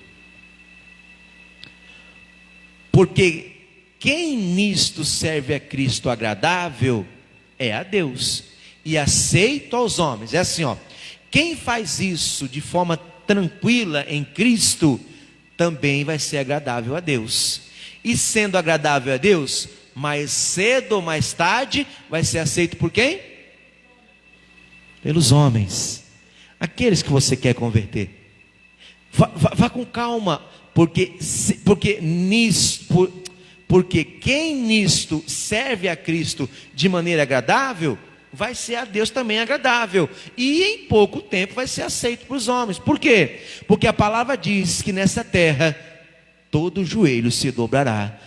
Porque quem nisto serve a Cristo agradável é a Deus e aceito aos homens. É assim, ó. Quem faz isso de forma tranquila em Cristo, também vai ser agradável a Deus. E sendo agradável a Deus, mais cedo ou mais tarde, vai ser aceito por quem? Pelos homens, aqueles que você quer converter. Vá com calma, porque quem nisto serve a Cristo de maneira agradável, vai ser a Deus também agradável, e em pouco tempo vai ser aceito por os homens. Por quê? Porque a palavra diz que nessa terra todo joelho se dobrará,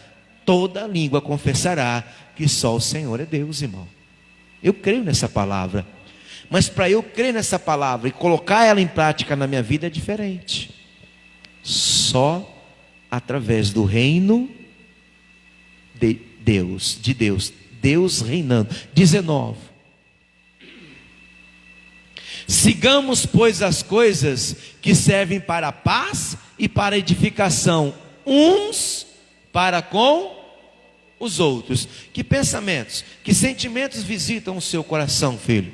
toda língua confessará que só o Senhor é Deus, irmão. Eu creio nessa palavra, mas para eu crer nessa palavra e colocar ela em prática na minha vida é diferente. Só através do reino de Deus, Deus reinando. 19. Sigamos, pois, as coisas que servem para a paz e para a edificação, uns para com os outros. Que pensamentos, que sentimentos visitam o seu coração, filho?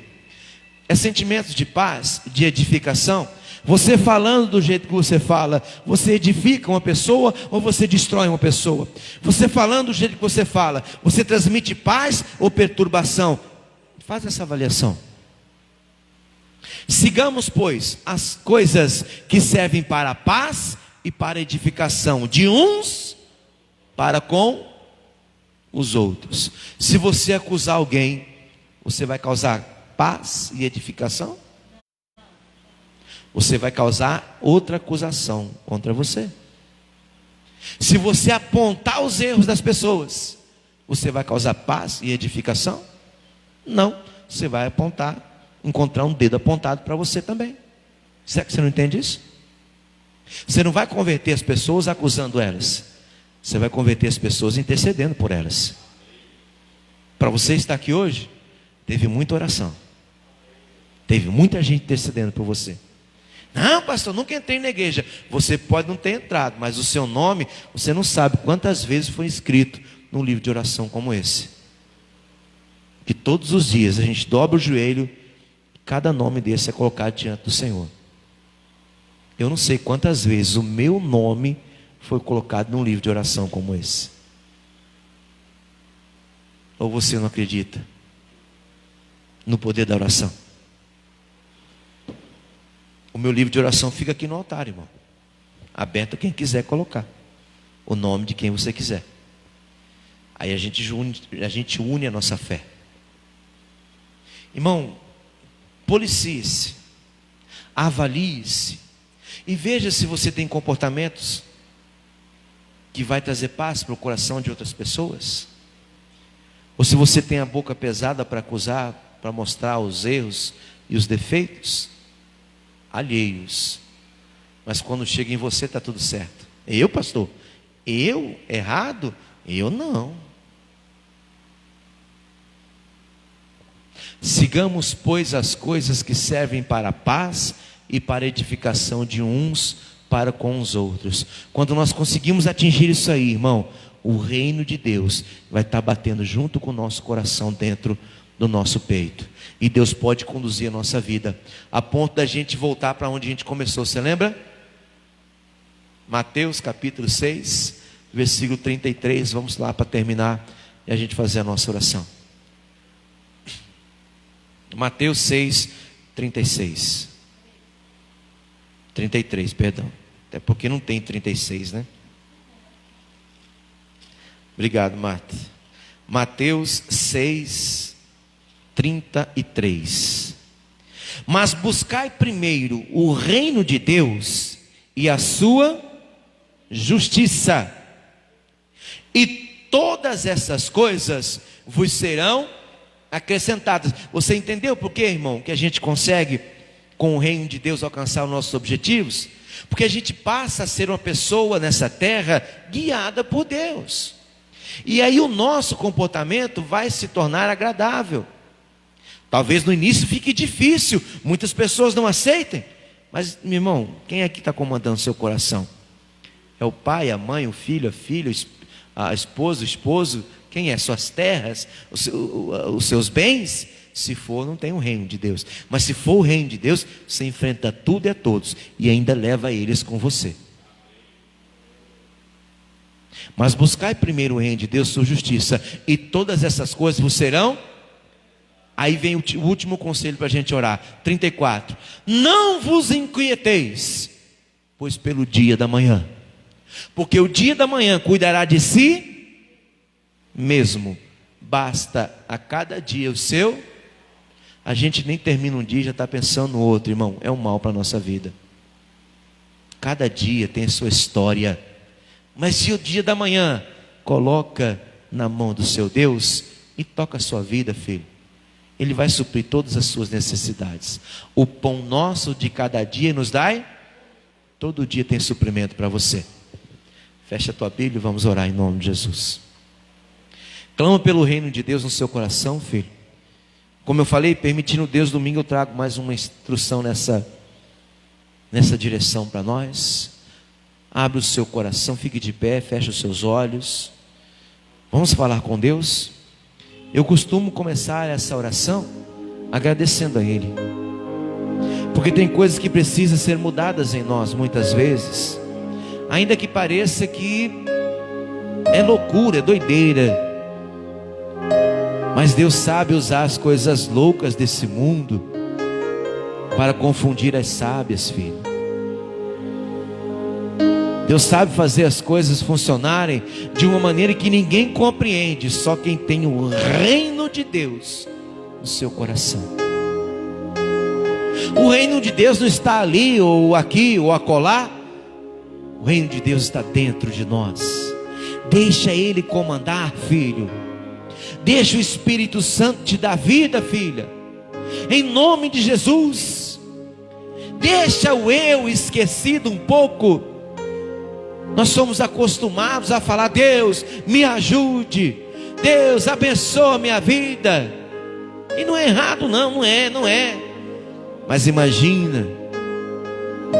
É sentimentos de paz, de edificação? Você falando do jeito que você fala, você edifica uma pessoa ou você destrói uma pessoa? Você falando do jeito que você fala, você transmite paz ou perturbação? Faz essa avaliação. Sigamos, pois, as coisas que servem para a paz e para a edificação de uns para com os outros. Se você acusar alguém, você vai causar paz e edificação? Você vai causar outra acusação contra você. Se você apontar os erros das pessoas, você vai causar paz e edificação? Não, você vai encontrar um dedo apontado para você também. Será que você não entende isso? Você não vai converter as pessoas acusando elas, você vai converter as pessoas intercedendo por elas. Para você estar aqui hoje, teve muita oração, teve muita gente intercedendo por você. Não, pastor, nunca entrei na igreja. Você pode não ter entrado, mas o seu nome, você não sabe quantas vezes foi escrito num livro de oração como esse. Que todos os dias a gente dobra o joelho, cada nome desse é colocado diante do Senhor. Eu não sei quantas vezes o meu nome foi colocado num livro de oração como esse. Ou você não acredita no poder da oração? O meu livro de oração fica aqui no altar, irmão, aberto a quem quiser colocar o nome de quem você quiser. Aí a gente une a nossa fé. Irmão, policie-se, avalie-se e veja se você tem comportamentos que vai trazer paz para o coração de outras pessoas, ou se você tem a boca pesada para acusar, para mostrar os erros e os defeitos alheios, mas quando chega em você está tudo certo. Eu, pastor, eu errado? Eu não. Sigamos, pois, as coisas que servem para a paz e para a edificação de uns para com os outros. Quando nós conseguimos atingir isso aí, irmão, o reino de Deus vai estar batendo junto com o nosso coração dentro do nosso peito, e Deus pode conduzir a nossa vida a ponto da gente voltar para onde a gente começou. Você lembra? Mateus capítulo 6, versículo 33. Vamos lá para terminar e a gente fazer a nossa oração. Mateus 6, 36. 33, perdão. Até porque não tem 36, né? Obrigado, Marta. Mateus 6, 33. Mas buscai primeiro o reino de Deus e a sua justiça, e todas essas coisas vos serão acrescentadas. Você entendeu por quê, irmão, que a gente consegue com o reino de Deus alcançar os nossos objetivos? Porque a gente passa a ser uma pessoa nessa terra guiada por Deus. E aí o nosso comportamento vai se tornar agradável. Talvez no início fique difícil, muitas pessoas não aceitem. Mas, meu irmão, quem é que está comandando o seu coração? É o pai, a mãe, o filho, a filha, a esposa, o esposo? Quem é? Suas terras, os seus bens? Se for, não tem o reino de Deus. Mas se for o reino de Deus, você enfrenta tudo e a todos, e ainda leva eles com você. Mas buscai primeiro o reino de Deus, sua justiça, e todas essas coisas vos serão. Aí vem o último conselho para a gente orar. 34. Não vos inquieteis, pois pelo dia da manhã, porque o dia da manhã cuidará de si mesmo. Basta a cada dia o seu. A gente nem termina um dia e já está pensando no outro, irmão. É um mal para a nossa vida. Cada dia tem a sua história. Mas se o dia da manhã, coloca na mão do seu Deus e toca a sua vida, filho. Ele vai suprir todas as suas necessidades. O pão nosso de cada dia nos dai. Todo dia tem suprimento para você. Fecha a tua Bíblia e vamos orar em nome de Jesus. Clama pelo reino de Deus no seu coração, filho. Como eu falei, permitindo Deus, domingo eu trago mais uma instrução nessa direção para nós. Abre o seu coração, fique de pé, feche os seus olhos. Vamos falar com Deus. Eu costumo começar essa oração agradecendo a Ele, porque tem coisas que precisam ser mudadas em nós muitas vezes, ainda que pareça que é loucura, é doideira, mas Deus sabe usar as coisas loucas desse mundo para confundir as sábias, filho. Deus sabe fazer as coisas funcionarem de uma maneira que ninguém compreende, só quem tem o reino de Deus no seu coração. O reino de Deus não está ali, ou aqui, ou acolá. O reino de Deus está dentro de nós. Deixa Ele comandar, filho. Deixa o Espírito Santo te dar vida, filha. Em nome de Jesus. Deixa o eu esquecido um pouco. Nós somos acostumados a falar: Deus, me ajude, Deus, abençoa a minha vida. E não é errado não é. Mas imagina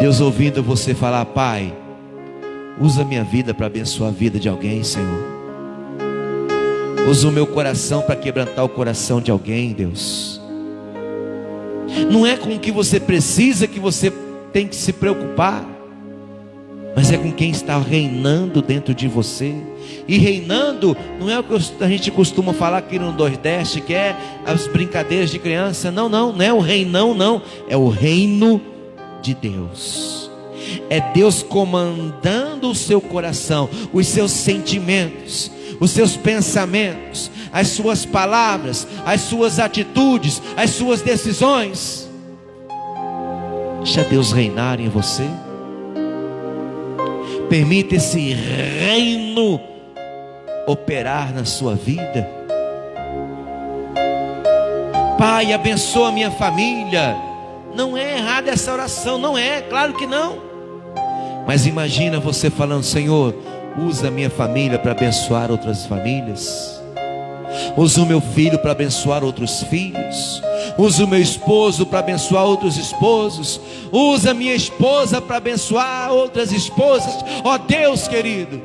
Deus ouvindo você falar: Pai, usa a minha vida para abençoar a vida de alguém, Senhor. Usa o meu coração para quebrantar o coração de alguém, Deus. Não é com o que você precisa que você tem que se preocupar, mas é com quem está reinando dentro de você. E reinando não é o que a gente costuma falar aqui no Nordeste, que é as brincadeiras de criança. Não é o reinão, não. É o reino de Deus. É Deus comandando o seu coração, os seus sentimentos, os seus pensamentos, as suas palavras, as suas atitudes, as suas decisões. Deixa Deus reinar em você. Permita esse reino operar na sua vida. Pai, abençoa a minha família. Não é errada essa oração, não é, claro que não. Mas imagina você falando: Senhor, usa a minha família para abençoar outras famílias. Usa o meu filho para abençoar outros filhos. Usa o meu esposo para abençoar outros esposos. Usa a minha esposa para abençoar outras esposas. Ó Deus querido.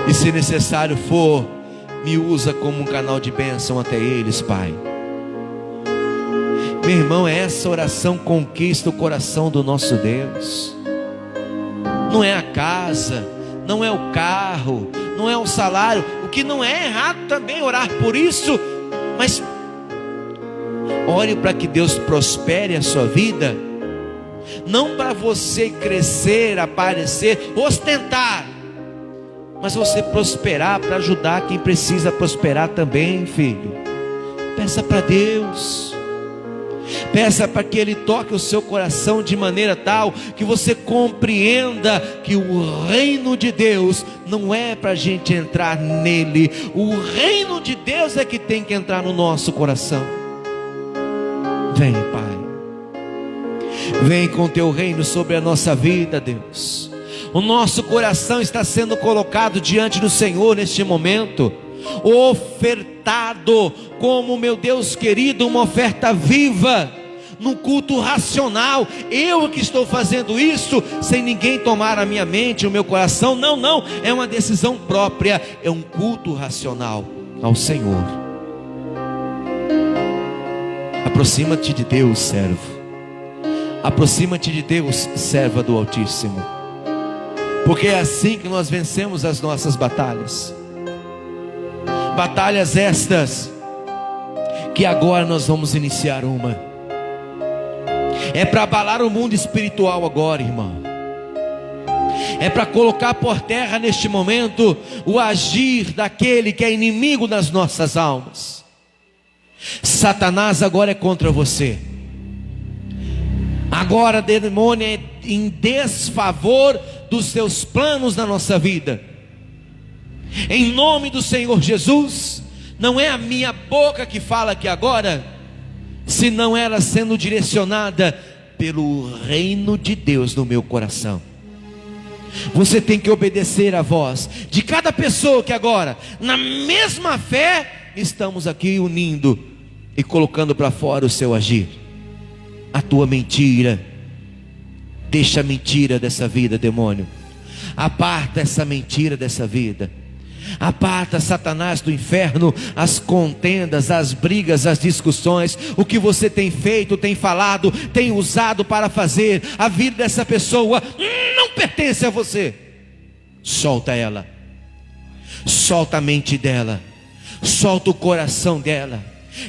E se necessário for, me usa como um canal de bênção até eles, Pai. Meu irmão, essa oração conquista o coração do nosso Deus. Não é a casa, não é o carro, não é o salário. O que não é errado também orar por isso, mas ore para que Deus prospere a sua vida, não para você crescer, aparecer, ostentar, mas você prosperar para ajudar quem precisa prosperar também, filho. Peça para Deus. Peça para que Ele toque o seu coração de maneira tal que você compreenda que o reino de Deus não é para a gente entrar nele. O reino de Deus é que tem que entrar no nosso coração. Vem, Pai. Vem com teu reino sobre a nossa vida, Deus. O nosso coração está sendo colocado diante do Senhor neste momento, ofertado como, meu Deus querido, uma oferta viva, num culto racional. Eu que estou fazendo isso sem ninguém tomar a minha mente, o meu coração. Não, é uma decisão própria, é um culto racional ao Senhor. Aproxima-te de Deus, servo. Aproxima-te de Deus, serva do Altíssimo, porque é assim que nós vencemos as nossas batalhas. Batalhas estas que agora nós vamos iniciar uma. É para abalar o mundo espiritual agora, irmão. É para colocar por terra neste momento o agir daquele que é inimigo das nossas almas. Satanás agora é contra você. Agora, demônio, é em desfavor dos seus planos na nossa vida. Em nome do Senhor Jesus, não é a minha boca que fala aqui agora, senão ela sendo direcionada pelo reino de Deus no meu coração. Você tem que obedecer a voz de cada pessoa que agora, na mesma fé, estamos aqui unindo e colocando para fora o seu agir. A tua mentira, deixa a mentira dessa vida, demônio. Aparta essa mentira dessa vida. Aparta, Satanás, do inferno, as contendas, as brigas, as discussões. O que você tem feito, tem falado, tem usado para fazer a vida dessa pessoa não pertence a você. Solta ela. Solta a mente dela. Solta o coração dela.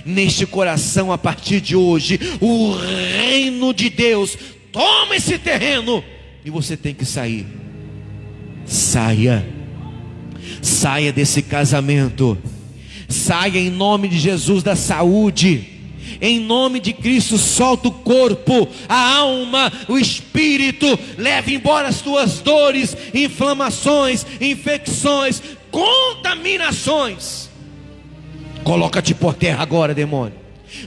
Neste coração, a partir de hoje, o reino de Deus toma esse terreno e você tem que sair. Saia desse casamento. Saia em nome de Jesus da saúde. Em nome de Cristo, solta o corpo, a alma, o espírito. Leve embora as tuas dores, inflamações, infecções, contaminações. Coloca-te por terra agora, demônio.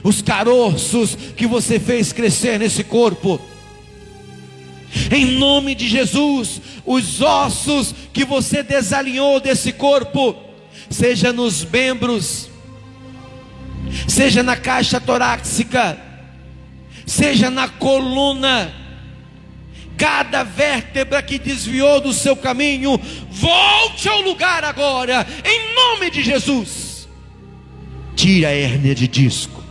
Os caroços que você fez crescer nesse corpo, em nome de Jesus, os ossos que você desalinhou desse corpo, seja nos membros, seja na caixa torácica, seja na coluna, cada vértebra que desviou do seu caminho, volte ao lugar agora, em nome de Jesus. Tira a hérnia de disco.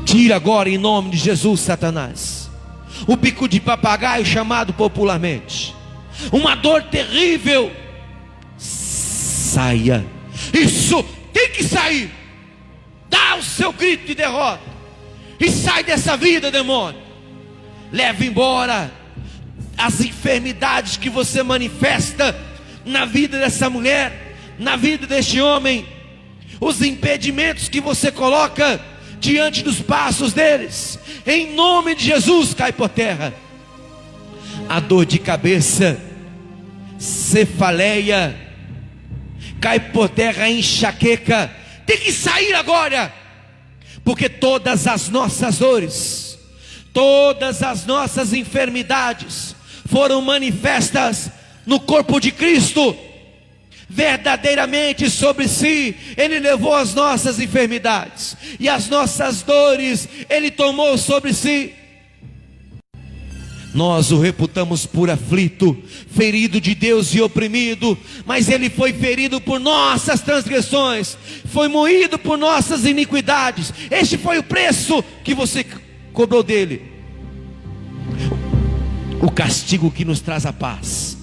Tira agora em nome de Jesus, Satanás. O bico de papagaio, chamado popularmente. Uma dor terrível. Saia. Isso tem que sair. Dá o seu grito de derrota. E sai dessa vida, demônio. Leve embora as enfermidades que você manifesta na vida dessa mulher, na vida deste homem. Os impedimentos que você coloca diante dos passos deles, em nome de Jesus, cai por terra. A dor de cabeça, cefaleia, cai por terra. A enxaqueca tem que sair agora, porque todas as nossas dores, todas as nossas enfermidades foram manifestas no corpo de Cristo. Verdadeiramente sobre si Ele levou as nossas enfermidades, e as nossas dores Ele tomou sobre si. Nós o reputamos por aflito, ferido de Deus e oprimido, mas Ele foi ferido por nossas transgressões, foi moído por nossas iniquidades. Este foi o preço que você cobrou dele. O castigo que nos traz a paz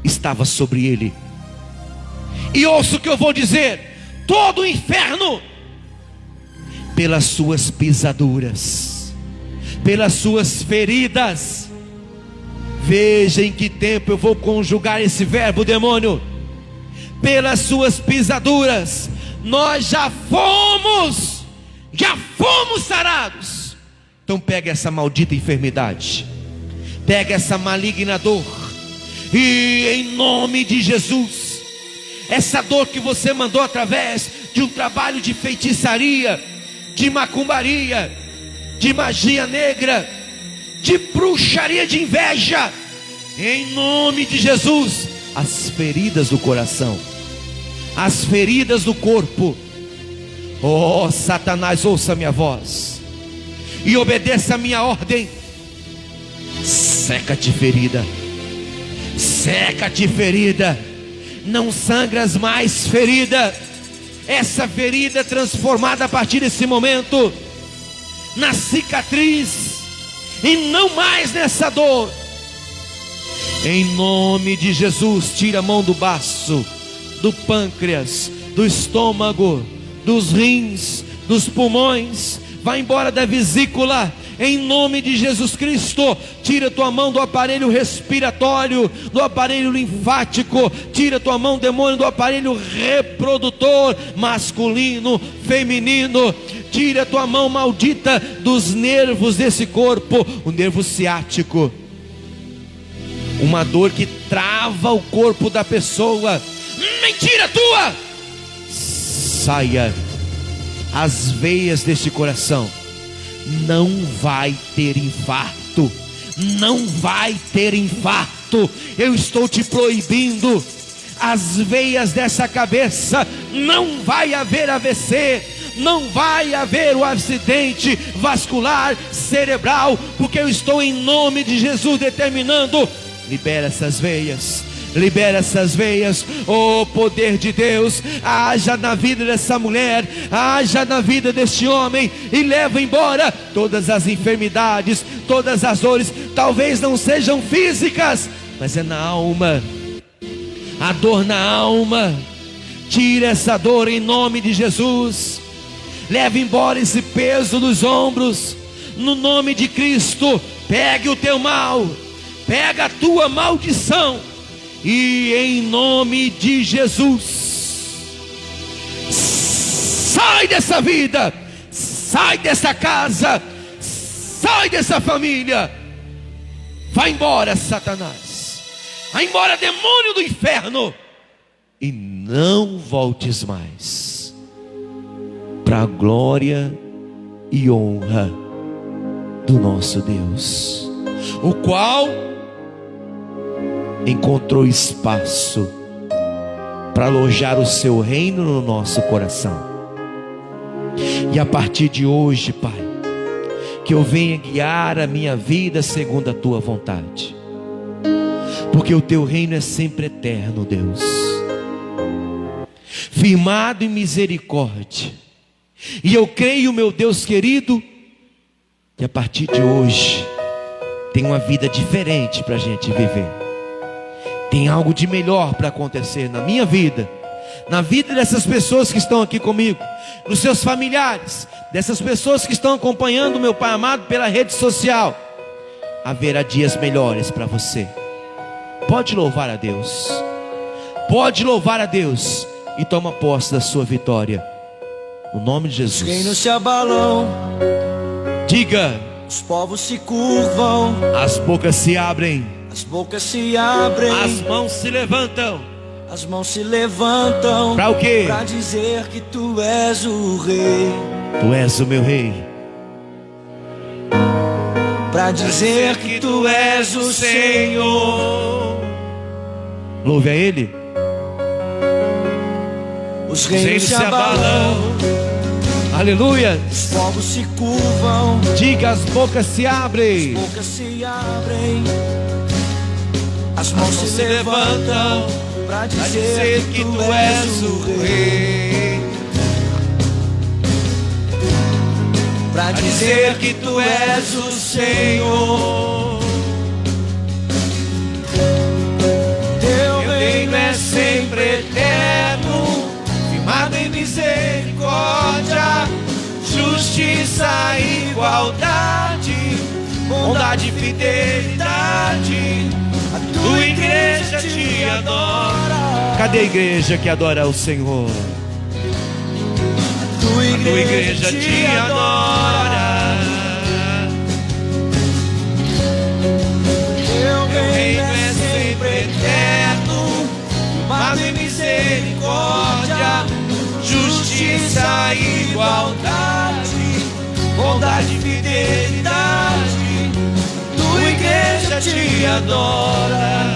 estava sobre Ele. E ouça o que eu vou dizer: todo o inferno, pelas suas pisaduras, pelas suas feridas. Veja em que tempo eu vou conjugar esse verbo, demônio. Pelas suas pisaduras, nós já fomos sarados. Então pega essa maldita enfermidade, pega essa maligna dor, e em nome de Jesus, essa dor que você mandou através de um trabalho de feitiçaria, de macumbaria, de magia negra, de bruxaria, de inveja. Em nome de Jesus, as feridas do coração, as feridas do corpo. Oh, Satanás, ouça a minha voz e obedeça a minha ordem. Seca-te, ferida. Seca-te, ferida. Não sangras mais, ferida. Essa ferida é transformada a partir desse momento na cicatriz, e não mais nessa dor. Em nome de Jesus, tira a mão do baço, do pâncreas, do estômago, dos rins, dos pulmões. Vai embora da vesícula. Em nome de Jesus Cristo, tira tua mão do aparelho respiratório, do aparelho linfático. Tira tua mão, demônio, do aparelho reprodutor, masculino, feminino. Tira tua mão maldita dos nervos desse corpo. O nervo ciático, uma dor que trava o corpo da pessoa. Mentira tua! Saia. As veias deste coração. Não vai ter infarto. Não vai ter infarto. Eu estou te proibindo. As veias dessa cabeça, não vai haver AVC. Não vai haver o acidente vascular cerebral, porque eu estou em nome de Jesus determinando. Libera essas veias. Libera essas veias, oh poder de Deus, haja na vida dessa mulher, haja na vida deste homem, e leva embora todas as enfermidades, todas as dores. Talvez não sejam físicas, mas é na alma, a dor na alma. Tira essa dor em nome de Jesus. Leva embora esse peso dos ombros, no nome de Cristo. Pegue o teu mal, pega a tua maldição, e em nome de Jesus, sai dessa vida, sai dessa casa, sai dessa família. Vai embora, Satanás. Vai embora, demônio do inferno. E não voltes mais, para a glória e honra do nosso Deus, o qual encontrou espaço para alojar o seu reino no nosso coração. E a partir de hoje, Pai, que eu venha guiar a minha vida segundo a tua vontade, porque o teu reino é sempre eterno, Deus, firmado em misericórdia. E eu creio, meu Deus querido, que a partir de hoje tem uma vida diferente para a gente viver. Tem algo de melhor para acontecer na minha vida, na vida dessas pessoas que estão aqui comigo, nos seus familiares, dessas pessoas que estão acompanhando meu Pai amado pela rede social. Haverá dias melhores para você. Pode louvar a Deus, pode louvar a Deus, e toma posse da sua vitória, no nome de Jesus. Os reinos se abalam, diga, os povos se curvam, as bocas se abrem, as bocas se abrem, as mãos se levantam. as mãos se levantam. Para o quê? Para dizer que tu és o rei. Tu és o meu rei. Para dizer que tu és o Senhor. Louve a Ele. Os reinos se abalam, Aleluia. os povos se curvam, Diga, as bocas se abrem, as bocas se abrem, as mãos se levantam. Para dizer que tu és o rei. Para dizer que tu és o Senhor. Teu reino é sempre eterno, firmado em misericórdia, justiça e igualdade, bondade e fidelidade. A tua igreja te adora. Cadê a igreja que adora o Senhor? A tua igreja te adora. Teu reino é sempre eterno, firmado em misericórdia, justiça e igualdade, bondade e fidelidade. A igreja te adora.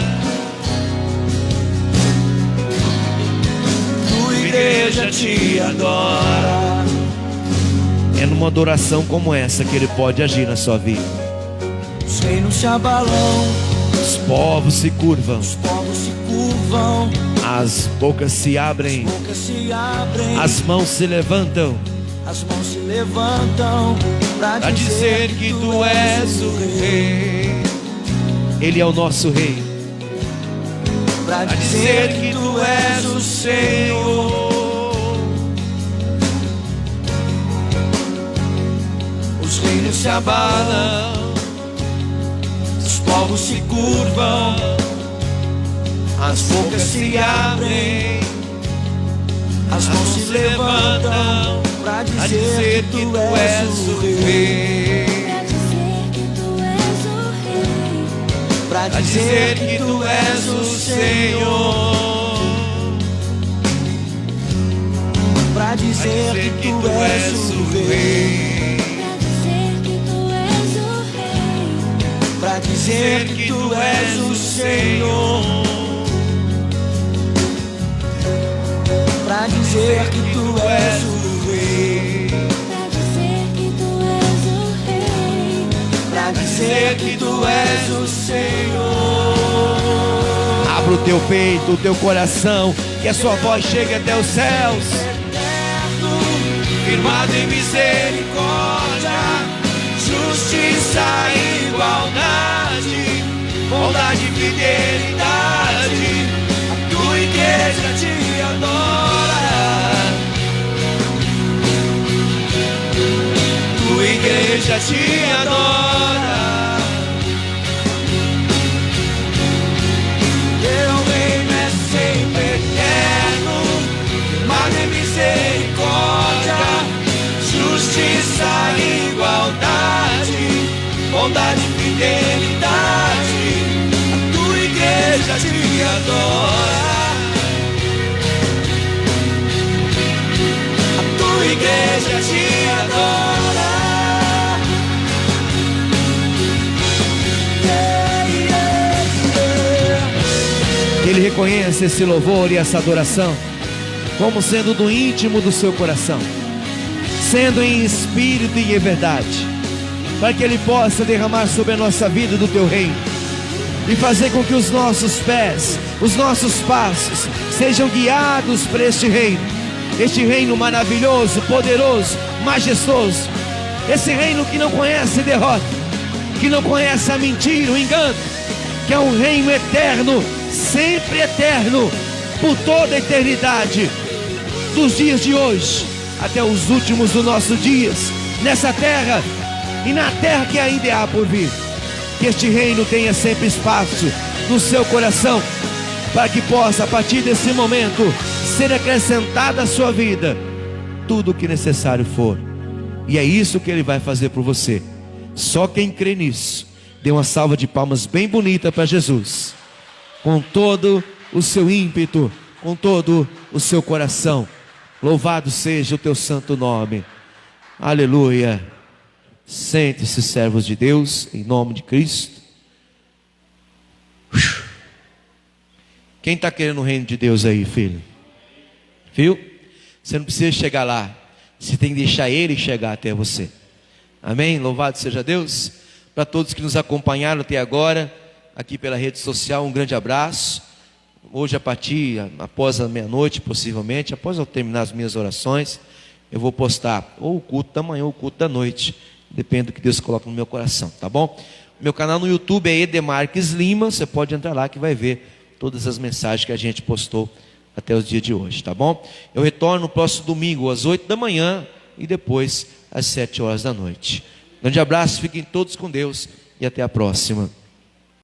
Tua igreja te adora. É numa adoração como essa que Ele pode agir na sua vida. Os reinos se abalam, os povos se curvam, os povos se curvam, as bocas se abrem, as bocas se abrem, as mãos se levantam, as mãos se levantam para dizer que tu és o Rei. Ele é o nosso Rei. Para dizer que tu és o Senhor. Os reinos se abalam, os povos se curvam, as bocas se abrem, as mãos se levantam para dizer que tu és o Rei. Para dizer que tu és o Senhor. Para dizer que tu és o Rei. Para dizer que tu és o Senhor. Para dizer que tu és o Rei. Para dizer que tu és o Senhor. Abra o teu peito, o teu coração, que a sua voz chegue até os céus. Eterno, firmado em misericórdia, justiça e igualdade, bondade e fidelidade. A tua igreja te adora. Tua igreja te adora. Teu reino é sempre eterno, firmado em misericórdia, justiça e igualdade, bondade e fidelidade. A tua igreja te adora. A tua igreja te adora. Que Ele reconheça esse louvor e essa adoração como sendo do íntimo do seu coração, sendo em espírito e em verdade, para que Ele possa derramar sobre a nossa vida do teu reino e fazer com que os nossos pés, os nossos passos sejam guiados por este reino maravilhoso, poderoso, majestoso, esse reino que não conhece derrota, que não conhece a mentira, o engano, que é um reino eterno, sempre eterno, por toda a eternidade, dos dias de hoje até os últimos dos nossos dias, nessa terra e na terra que ainda há por vir. Que este reino tenha sempre espaço no seu coração, para que possa, a partir desse momento, ser acrescentado à sua vida tudo o que necessário for. E é isso que Ele vai fazer por você. Só quem crê nisso, dê uma salva de palmas bem bonita para Jesus, com todo o seu ímpeto, com todo o seu coração. Louvado seja o teu santo nome. Aleluia. Sente-se, servos de Deus, em nome de Cristo. Quem está querendo o reino de Deus aí, filho? Viu? Você não precisa chegar lá, você tem que deixar Ele chegar até você. Amém? Louvado seja Deus. Para todos que nos acompanharam até agora, aqui pela rede social, um grande abraço. Hoje a partir, após a meia-noite, possivelmente, após eu terminar as minhas orações, eu vou postar ou o culto da manhã ou o culto da noite, depende do que Deus coloca no meu coração, tá bom? Meu canal no YouTube é Edemarques Lima, você pode entrar lá que vai ver todas as mensagens que a gente postou até os dias de hoje, tá bom? Eu retorno no próximo domingo às 8 da manhã e depois às 7 horas da noite. Grande abraço, fiquem todos com Deus e até a próxima.